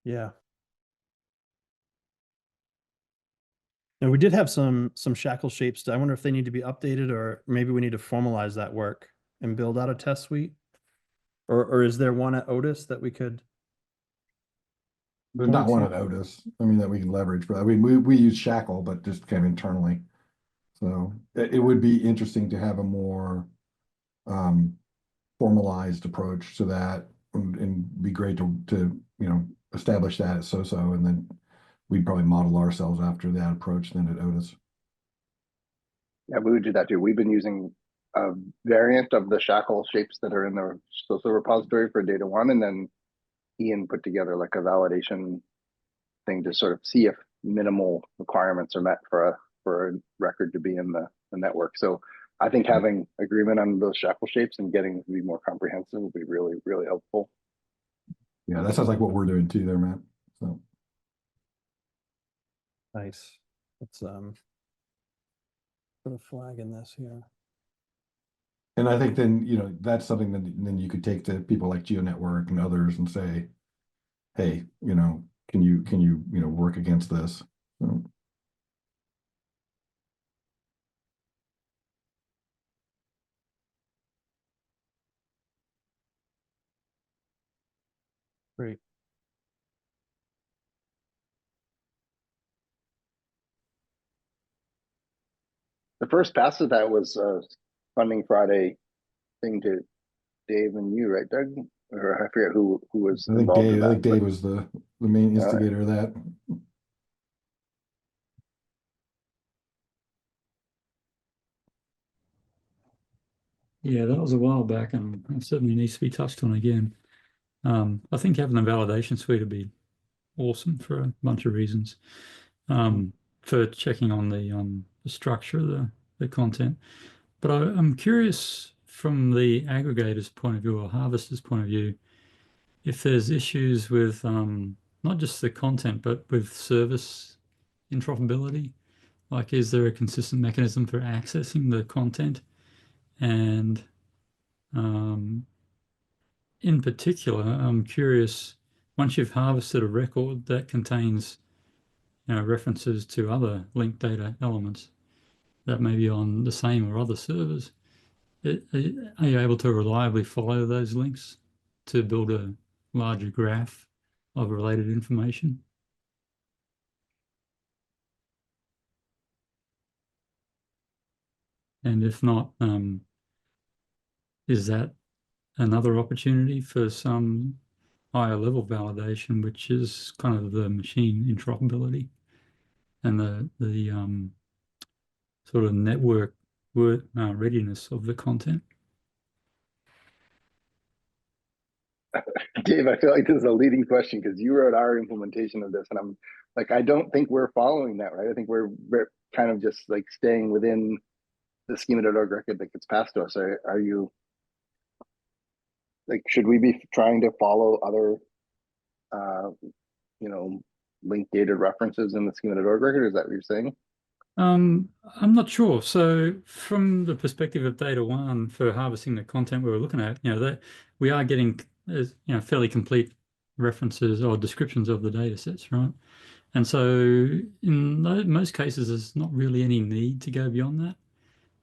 Yeah. And we did have some shackle shapes. I wonder if they need to be updated, or maybe we need to formalize that work and build out a test suite. Or is there one at Otis that we could? There's not one at Otis, I mean, that we can leverage, but I mean, we use Shackle, but just kind of internally. So it would be interesting to have a more formalized approach to that, and be great to you know, establish that at SOSO, and then we'd probably model ourselves after that approach then at Otis. Yeah, we would do that too. We've been using a variant of the Shackle shapes that are in the SOSO repository for Data One, and then Ian put together like a validation thing to sort of see if minimal requirements are met for a record to be in the network. So I think having agreement on those Shackle shapes and getting them to be more comprehensive would be really, really helpful. Yeah, that sounds like what we're doing too there, Matt. So Nice. Let's put a flag in this here. and I think then, you know, that's something that then you could take to people like GeoNetwork and others and say, hey, you know, can you you know, work against this? So, Great. The first pass of that was a Funding Friday thing to Dave and you, right, Doug? Or I forget who was I think involved in Dave, that. I think Dave was the main Yeah. instigator of that. Yeah, that was a while back, and it certainly needs to be touched on again. I think having a validation suite would be awesome for a bunch of reasons. For checking on the structure of the content. But I'm curious from the aggregator's point of view or harvester's point of view, if there's issues with not just the content, but with service interoperability. Like, is there a consistent mechanism for accessing the content? And in particular, I'm curious, once you've harvested a record that contains, you know, references to other linked data elements that may be on the same or other servers, are you able to reliably follow those links to build a larger graph of related information? And if not, is that another opportunity for some higher level validation, which is kind of the machine interoperability and the sort of network readiness of the content? Dave, I feel like this is a leading question because you wrote our implementation of this, and I'm like, I don't think we're following that, right? I think we're kind of just like staying within the schema.org record that gets passed to us. Are you like, should we be trying to follow other, you know, linked data references in the schema.org record? Is that what you're saying? I'm not sure. So from the perspective of Data One for harvesting the content we were looking at, you know, that we are getting, you know, fairly complete references or descriptions of the data sets, right? And so in most cases, there's not really any need to go beyond that.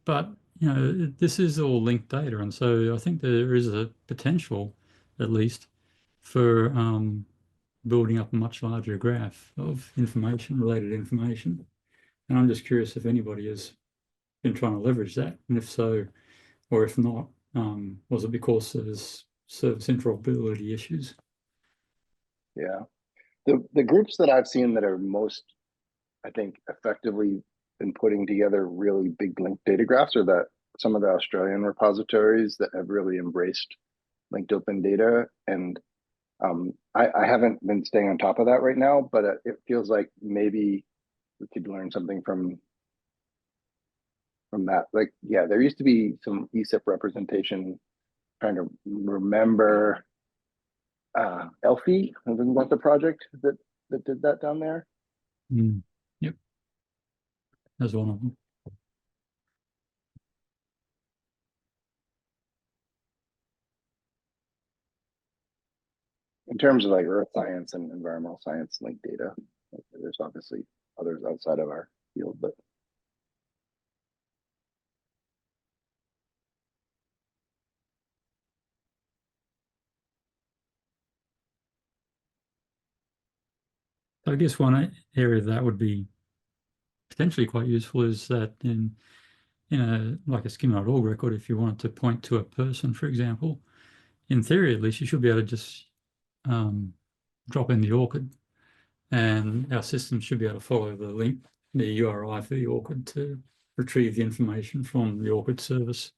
But, you know, this is all linked data. And so I think there is a potential, at least, for building up a much larger graph of information, related information. And I'm just curious if anybody has been trying to leverage that. And if so, or if not, was it because there's service interoperability issues? Yeah. The groups that I've seen that are most, I think, effectively been putting together really big linked data graphs are some of the Australian repositories that have really embraced linked open data. And I haven't been staying on top of that right now, but it feels like maybe we could learn something from that. Like, yeah, there used to be some ESIP representation. Trying to remember, Elfie, wasn't that the project that did that down there? Yep, that's one of them. In terms of like earth science and environmental science linked data, there's obviously others outside of our field, but I guess one area that would be potentially quite useful is that in like a schema.org record, if you wanted to point to a person, for example, in theory at least, you should be able to just drop in the ORCID, and our system should be able to follow the link, the URI for the ORCID to retrieve the information from the ORCID service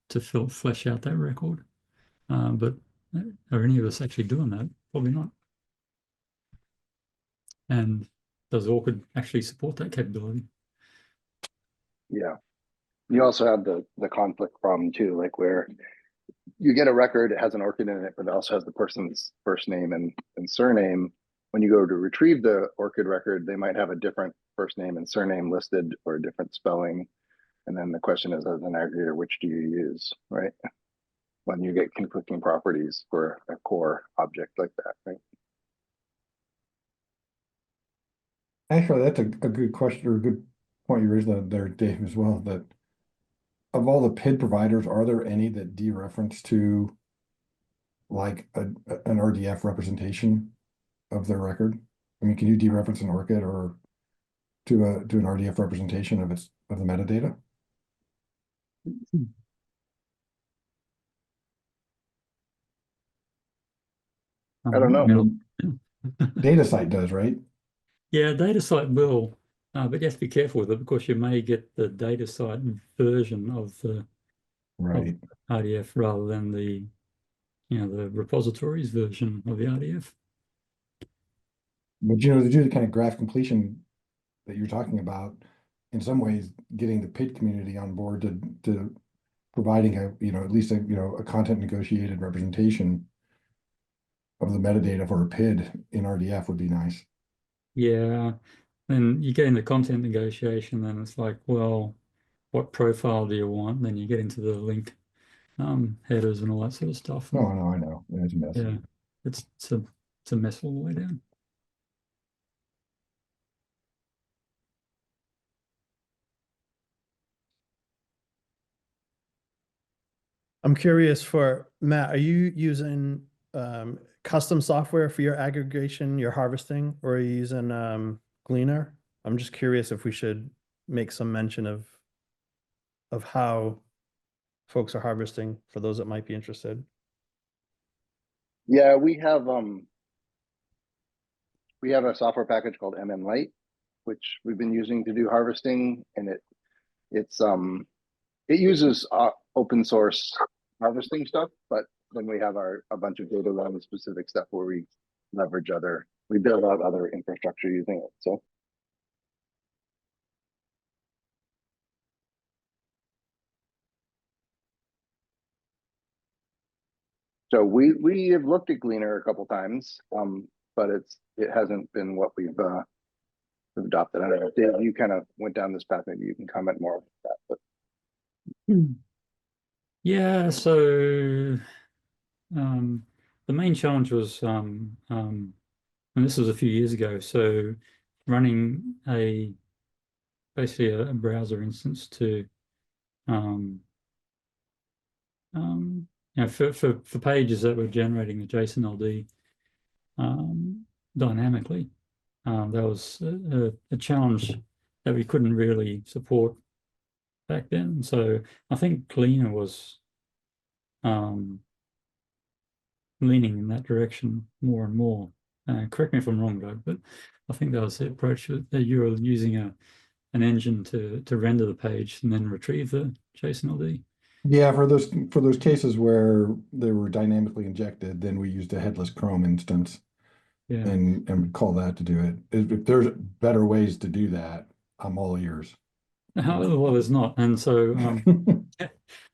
to flesh out that record. But are any of us actually doing that? Probably not. And does ORCID actually support that capability? yeah. You also have the conflict problem too, like where you get a record, it has an ORCID in it, but it also has the person's first name and surname. When you go to retrieve the ORCID record, they might have a different first name and surname listed or a different spelling. And then the question is, as an aggregator, which do you use, right? When you get conflicting properties for a core object like that, right? Actually, that's a good question or a good point you raised there, Dave, as well, that of all the PID providers, are there any that dereference to like an RDF representation of their record? I mean, can you dereference an ORCID or to an RDF representation of the metadata? I don't know. DataCite does, right? Yeah, DataCite will, but you have to be careful with it because you may get the DataCite version of the Right. RDF rather than the repository's version of the RDF. But to do the kind of graph completion that you're talking about, in some ways, getting the PID community on board to providing at least a content negotiated representation of the metadata for a PID in RDF would be nice. Yeah, then you get into content negotiation, then it's like, well, what profile do you want? Then you get into the link headers and all that sort of stuff. No, I know. It's a mess. Yeah, it's a mess all the way down. I'm curious for Matt, are you using custom software for your aggregation, your harvesting, or are you using Gleaner? I'm just curious if we should make some mention of how folks are harvesting for those that might be interested. Yeah, we have a software package called MNLite, which we've been using to do harvesting, and it uses open source harvesting stuff, but then we have a bunch of data run specific stuff where we leverage we build out other infrastructure using it. So we have looked at Gleaner a couple times, but it hasn't been what we've adopted. I don't know, Dave, you kind of went down this path. Maybe you can comment more on that. But Yeah, so the main challenge was, and this was a few years ago, so running basically a browser instance to for pages that were generating the JSON LD dynamically. That was a challenge that we couldn't really support back then. So I think Gleaner was leaning in that direction more and more. Correct me if I'm wrong, Doug, but I think that was the approach that you were using an engine to render the page and then retrieve the JSON LD. Yeah, for those cases where they were dynamically injected, then we used a headless Chrome instance Yeah. and call that to do it. If there's better ways to do that, I'm all ears. Well, there's not. And so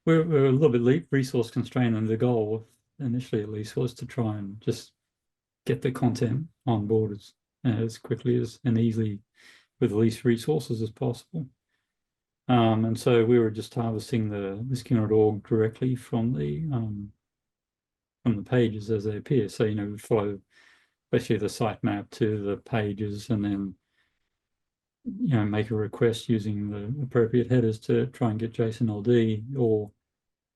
we're a little bit resource constrained, and the goal initially at least was to try and just get the content on board as quickly and easily with the least resources as possible. And so we were just harvesting the schema.org directly from the pages as they appear. So, we follow basically the sitemap to the pages and then make a request using the appropriate headers to try and get JSON LD or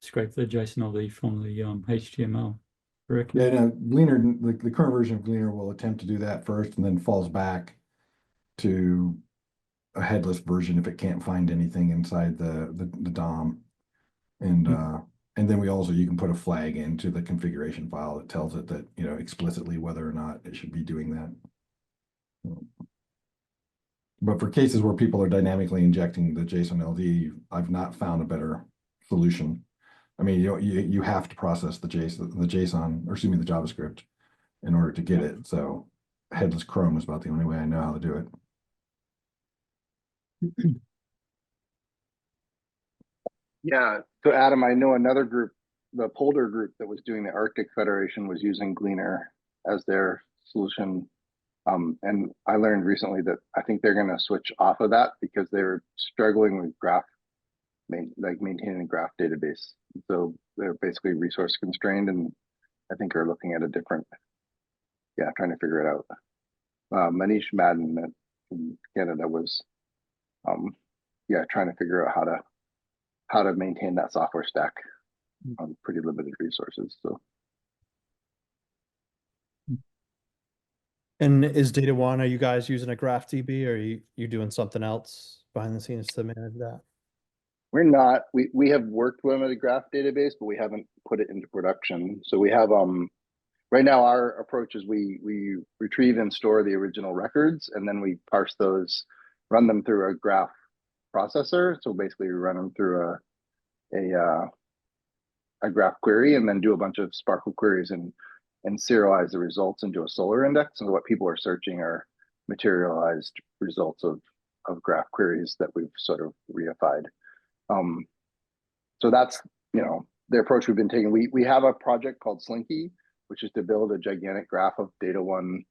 scrape the JSON LD from the HTML directly. Yeah, no, Gleaner, the current version of Gleaner will attempt to do that first and then falls back to a headless version if it can't find anything inside the DOM. And then you can put a flag into the configuration file that tells it that, explicitly whether or not it should be doing that. But for cases where people are dynamically injecting the JSON LD, I've not found a better solution. I mean, you have to process the JSON, or excuse me, the JavaScript in order to get it. So headless Chrome is about the only way I know how to do it. Yeah. So Adam, I know another group, the Polder group that was doing the Arctic Federation was using Gleaner as their solution. And I learned recently that I think they're going to switch off of that because they're struggling with maintaining a graph database. So they're basically resource constrained, and I think are looking at a different, trying to figure it out. Manish Madden in Canada was, trying to figure out how to maintain that software stack on pretty limited resources. So. And is Data One, are you guys using a GraphDB, or are you doing something else behind the scenes to manage that? We're not. We have worked with a graph database, but we haven't put it into production. So we have right now our approach is we retrieve and store the original records, and then we parse those, run them through a graph processor. So basically we run them through a graph query and then do a bunch of Sparkle queries and serialize the results into a Solr index. And what people are searching are materialized results of graph queries that we've sort of reified. So that's, the approach we've been taking. We have a project called Slinky, which is to build a gigantic graph of Data One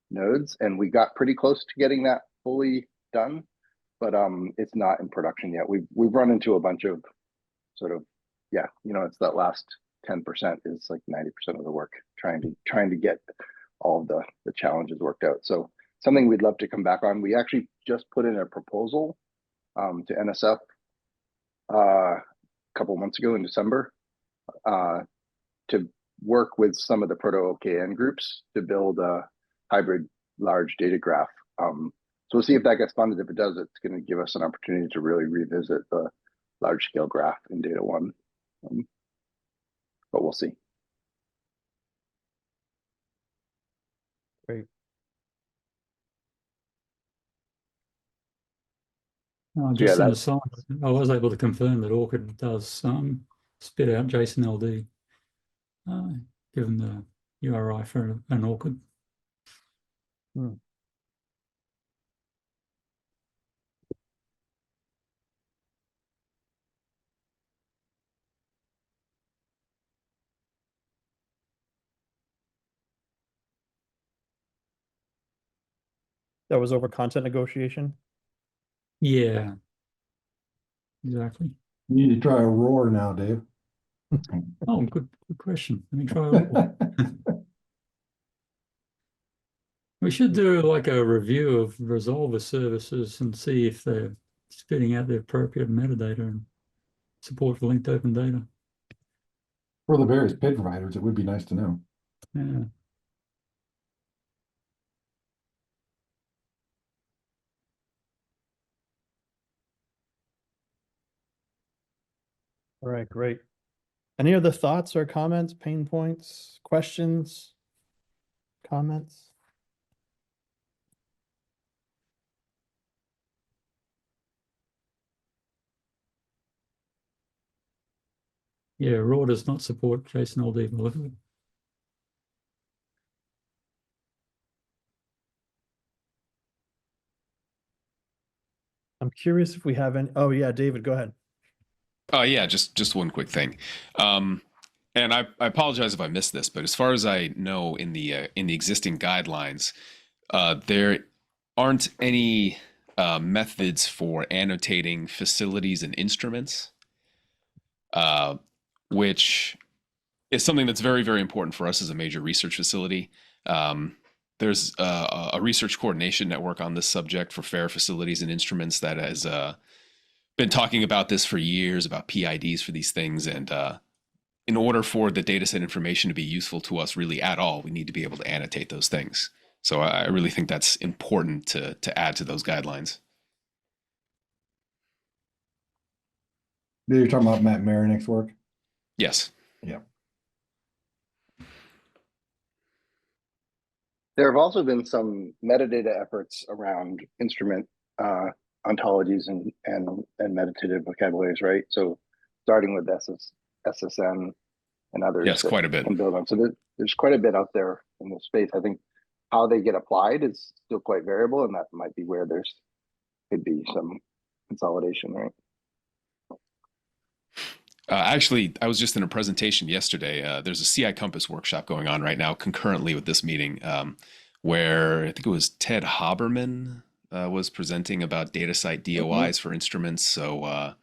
nodes. And we got pretty close to getting that fully done, but it's not in production yet. We've run into a bunch of sort of, it's that last 10% is like 90% of the work, trying to get all of the challenges worked out. So something we'd love to come back on. We actually just put in a proposal to NSF a couple months ago in December to work with some of the proto-OKN groups to build a hybrid large data graph. So we'll see if that gets funded. If it does, it's going to give us an opportunity to really revisit the large scale graph in Data One. But we'll see. Great. Just an aside, I was able to confirm that Orchid does spit out JSON LD, given the URI for an Orchid. That was over content negotiation? Yeah, exactly. You need to try Aurora now, Dave. Oh, good question. Let me try Aurora. We should do like a review of Resolver services and see if they're spitting out the appropriate metadata and support for linked open data. For the various PID providers, it would be nice to know. Yeah. All right, great. Any other thoughts or comments, pain points, questions, comments? Yeah, Raw does not support JSON LD delivery. I'm curious if we have any, oh yeah, David, go ahead. Yeah, just one quick thing. And I apologize if I missed this, but as far as I know, in the existing guidelines, there aren't any methods for annotating facilities and instruments, which is something that's very, very important for us as a major research facility. There's a research coordination network on this subject for FAIR facilities and instruments that has been talking about this for years, about PIDs for these things. And in order for the data set information to be useful to us really at all, we need to be able to annotate those things. So I really think that's important to add to those guidelines. You're talking about Matt Marinick's work? Yes. Yeah. There have also been some metadata efforts around instrument ontologies and metadata vocabularies, right? So starting with SSN and others. Yes, quite a bit. Can build on. So there's quite a bit out there in the space. I think how they get applied is still quite variable, and that might be where could be some consolidation, right? Actually, I was just in a presentation yesterday. There's a CI Compass workshop going on right now concurrently with this meeting, where I think it was Ted Haberman was presenting about data site DOIs for instruments. So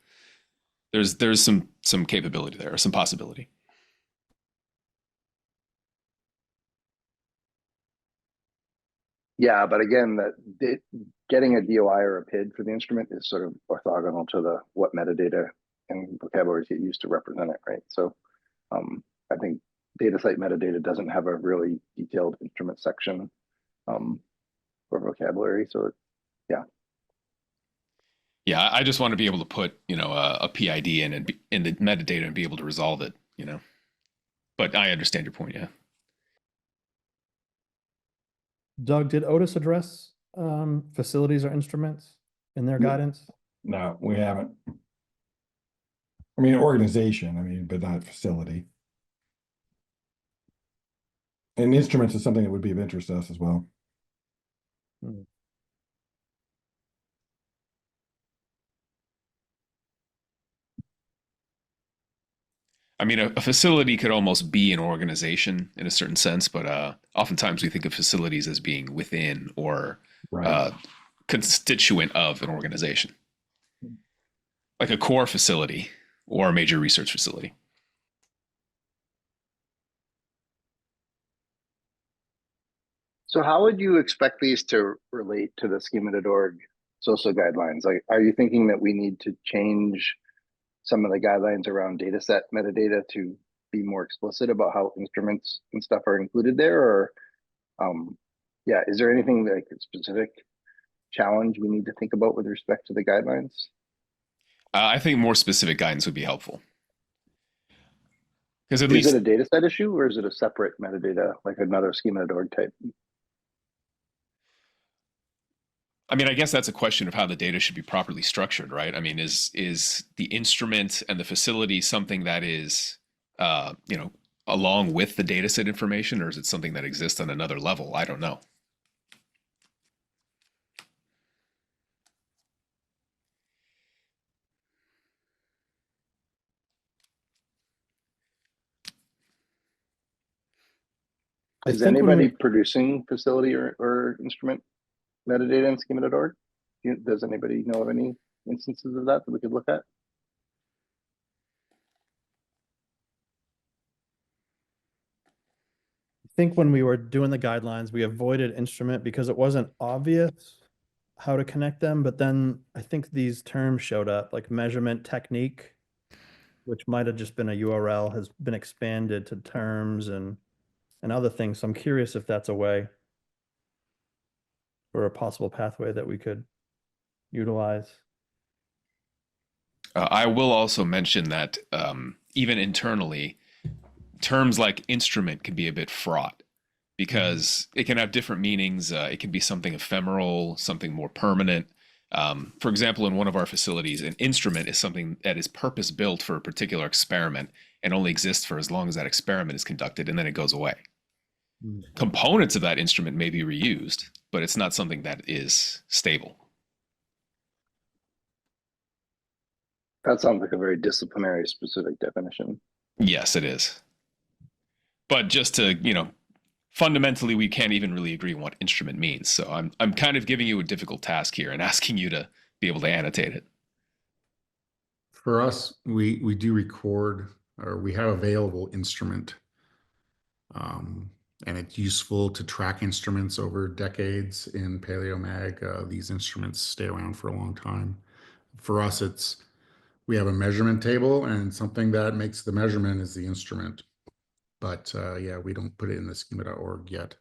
there's some capability there, some possibility. Yeah, but again, getting a DOI or a PID for the instrument is sort of orthogonal to what metadata and vocabularies get used to represent it, right? So I think data site metadata doesn't have a really detailed instrument section for vocabulary. So yeah. Yeah, I just want to be able to put, a PID in the metadata and be able to resolve it, But I understand your point, yeah. Doug, did Otis address facilities or instruments in their guidance? No, we haven't. I mean, organization, but not facility. And instruments is something that would be of interest to us as well. I mean, a facility could almost be an organization in a certain sense, but oftentimes we think of facilities as being within or constituent of an organization, like a core facility or a major research facility. So how would you expect these to relate to the schema.org SOSA guidelines? Like, are you thinking that we need to change some of the guidelines around data set metadata to be more explicit about how instruments and stuff are included there? Or yeah, is there anything like a specific challenge we need to think about with respect to the guidelines? I think more specific guidance would be helpful. Because at Is least it a data set issue or is it a separate metadata, like another schema.org type? I mean, I guess that's a question of how the data should be properly structured, right? I mean, is the instrument and the facility something that is, along with the data set information, or is it something that exists on another level? I don't know. Is anybody producing facility or instrument metadata in schema.org? Does anybody know of any instances of that we could look at? I think when we were doing the guidelines, we avoided instrument because it wasn't obvious how to connect them. But then I think these terms showed up, like measurement technique, which might have just been a URL, has been expanded to terms and other things. So I'm curious if that's a way or a possible pathway that we could utilize. I will also mention that even internally, terms like instrument can be a bit fraught because it can have different meanings. It can be something ephemeral, something more permanent. For example, in one of our facilities, an instrument is something that is purpose built for a particular experiment and only exists for as long as that experiment is conducted, and then it goes away. Components of that instrument may be reused, but it's not something that is stable. That sounds like a very disciplinary specific definition. Yes, it is. But just to, fundamentally, we can't even really agree on what instrument means. So I'm kind of giving you a difficult task here and asking you to be able to annotate it. For us, we do record, or we have available instrument. And it's useful to track instruments over decades in PaleoMag. These instruments stay around for a long time. For us, we have a measurement table, and something that makes the measurement is the instrument. But yeah, we don't put it in the schema.org yet.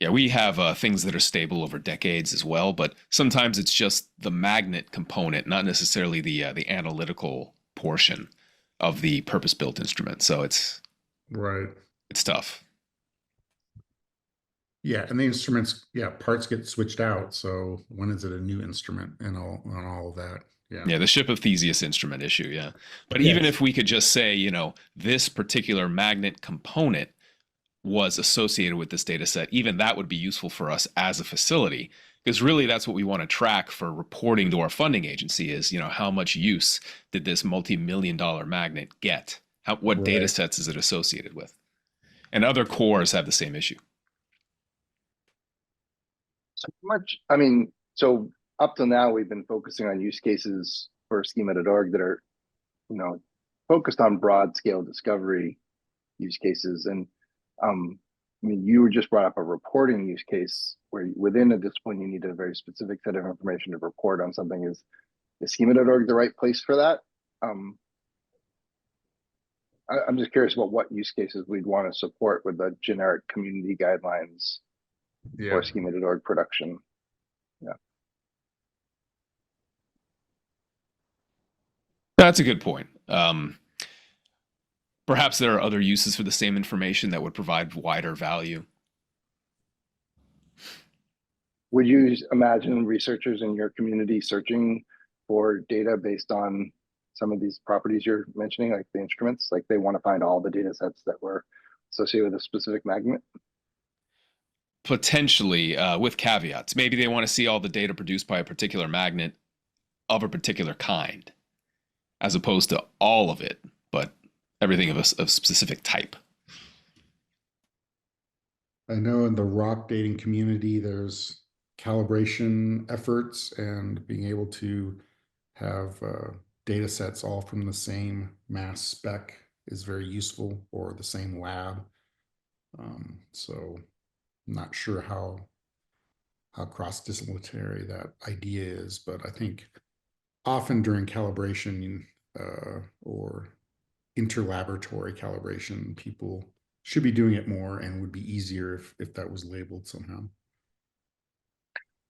Yeah, we have things that are stable over decades as well, but sometimes it's just the magnet component, not necessarily the analytical portion of the purpose-built instrument. So it's tough. Yeah, and the instruments, parts get switched out. So when is it a new instrument and all of that? Yeah, the ship of Theseus instrument issue, yeah. But even if we could just say, this particular magnet component was associated with this data set, even that would be useful for us as a facility, because really that's what we want to track for reporting to our funding agency is, how much use did this multi-million-dollar magnet get? What data sets is it associated with? And other cores have the same issue. So up till now, we've been focusing on use cases for schema.org that are, focused on broad scale discovery use cases. And you just brought up a reporting use case where within a discipline, you need a very specific set of information to report on something. Is schema.org the right place for that? I'm just curious about what use cases we'd want to support with the generic community guidelines for schema.org production. Yeah. That's a good point. Perhaps there are other uses for the same information that would provide wider value. Would you imagine researchers in your community searching for data based on some of these properties you're mentioning, like the instruments? Like they want to find all the data sets that were associated with a specific magnet? Potentially, with caveats. Maybe they want to see all the data produced by a particular magnet of a particular kind, as opposed to all of it, but everything of a specific type. I know in the rock dating community, there's calibration efforts, and being able to have data sets all from the same mass spec is very useful, or the same lab. So I'm not sure how cross-disciplinary that idea is, but I think often during calibration or interlaboratory calibration, people should be doing it more, and would be easier if that was labeled somehow.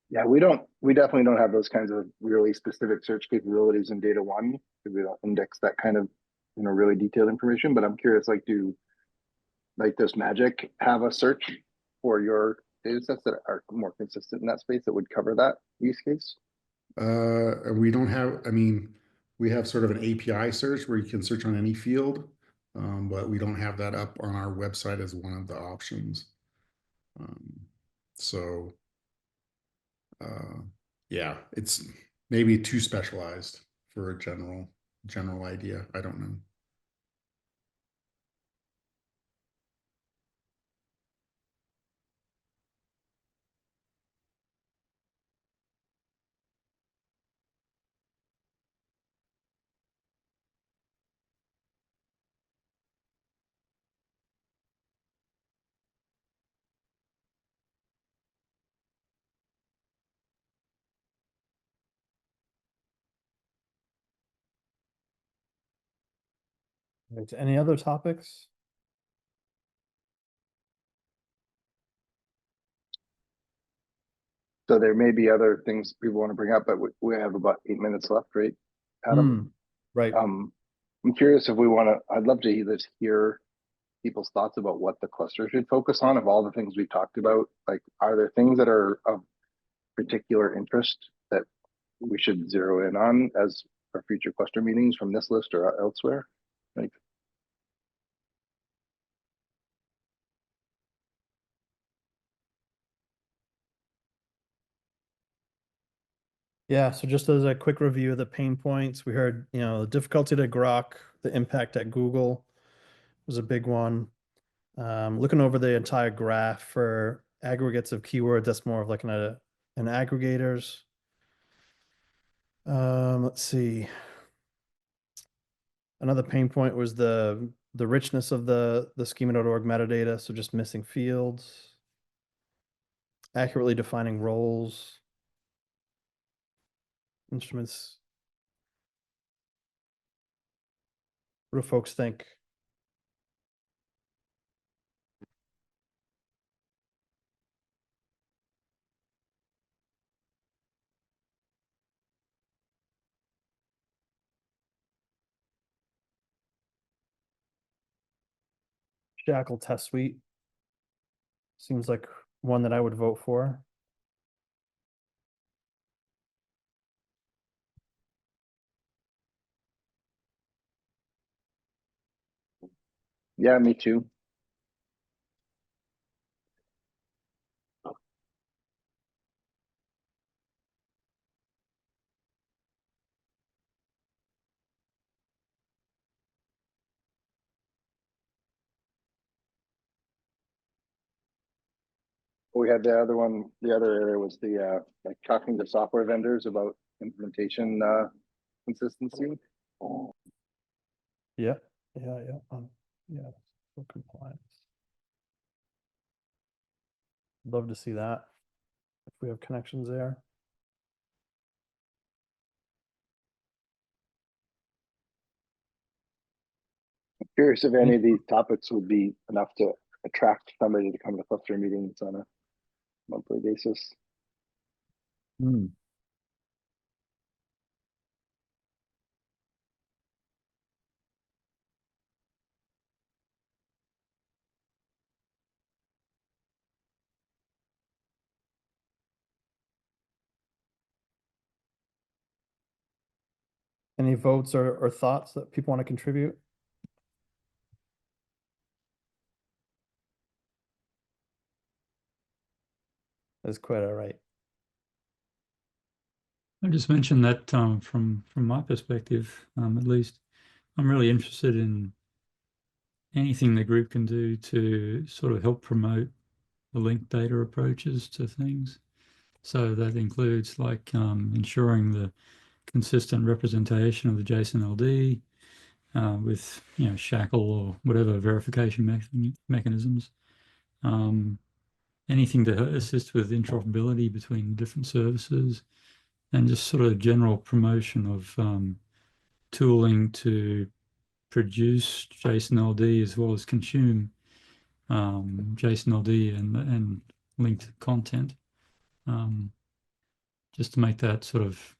Yeah, we definitely don't have those kinds of really specific search capabilities in Data One, because we don't index that kind of really detailed information. But I'm curious, does Magic have a search for your data sets that are more consistent in that space that would cover that use case? We don't have, we have sort of an API search where you can search on any field, but we don't have that up on our website as one of the options. Yeah, it's maybe too specialized for a general idea. I don't know. Right, any other topics? So there may be other things people want to bring up, but we have about 8 minutes left, right, Adam? Right. I'm curious if we want to, I'd love to hear people's thoughts about what the cluster should focus on of all the things we've talked about. Like, are there things that are of particular interest that we should zero in on as our future cluster meetings from this list or elsewhere? Like, Yeah, so just as a quick review of the pain points, we heard, the difficulty to grok, the impact at Google was a big one. Looking over the entire graph for aggregates of keywords, that's more of like an aggregators. Let's see. Another pain point was the richness of the schema.org metadata, so just missing fields. Accurately defining roles. Instruments. What do folks think? Shackle test suite. Seems like one that I would vote for. yeah, me too. We had the other one, the other area was the like talking to software vendors about implementation consistency. Yeah. For compliance. Love to see that. If we have connections there. Curious if any of these topics would be enough to attract somebody to come to cluster meetings on a monthly basis. Any votes or thoughts that people want to contribute? That's quite all right. I just mentioned that from my perspective, at least, I'm really interested in anything the group can do to sort of help promote the linked data approaches to things. So that includes like ensuring the consistent representation of the JSON LD with shackle or whatever verification mechanisms. Anything to assist with interoperability between different services, and just sort of general promotion of tooling to produce JSON LD as well as consume JSON LD and linked content, just to make that sort of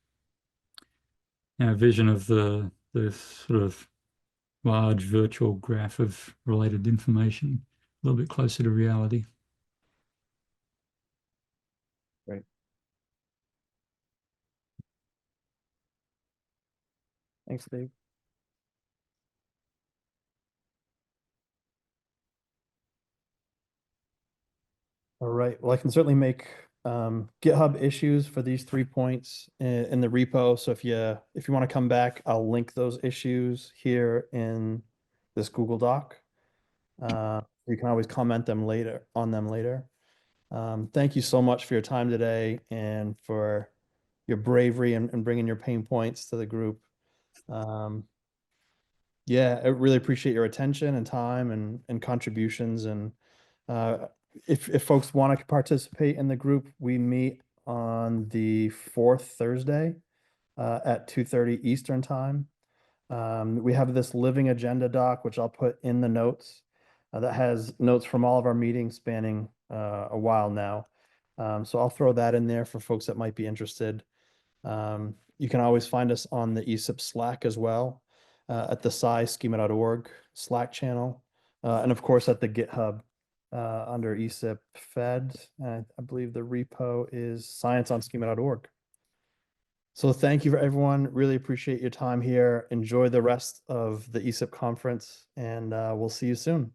vision of the sort of large virtual graph of related information a little bit closer to reality. Right. Thanks, Dave. All right, well, I can certainly make GitHub issues for these 3 points in the repo. So if you want to come back, I'll link those issues here in this Google Doc. You can always comment on them later. Thank you so much for your time today and for your bravery and bringing your pain points to the group. Yeah, I really appreciate your attention and time and contributions. And if folks want to participate in the group, we meet on the 4th Thursday at 2:30 Eastern time. We have this living agenda doc, which I'll put in the notes, that has notes from all of our meetings spanning a while now. So I'll throw that in there for folks that might be interested. You can always find us on the ESIP Slack as well, at the schema.org Slack channel, and of course at the GitHub under ESIP Fed. I believe the repo is scienceonschema.org. So thank you for everyone. Really appreciate your time here. Enjoy the rest of the ESIP conference, and we'll see you soon.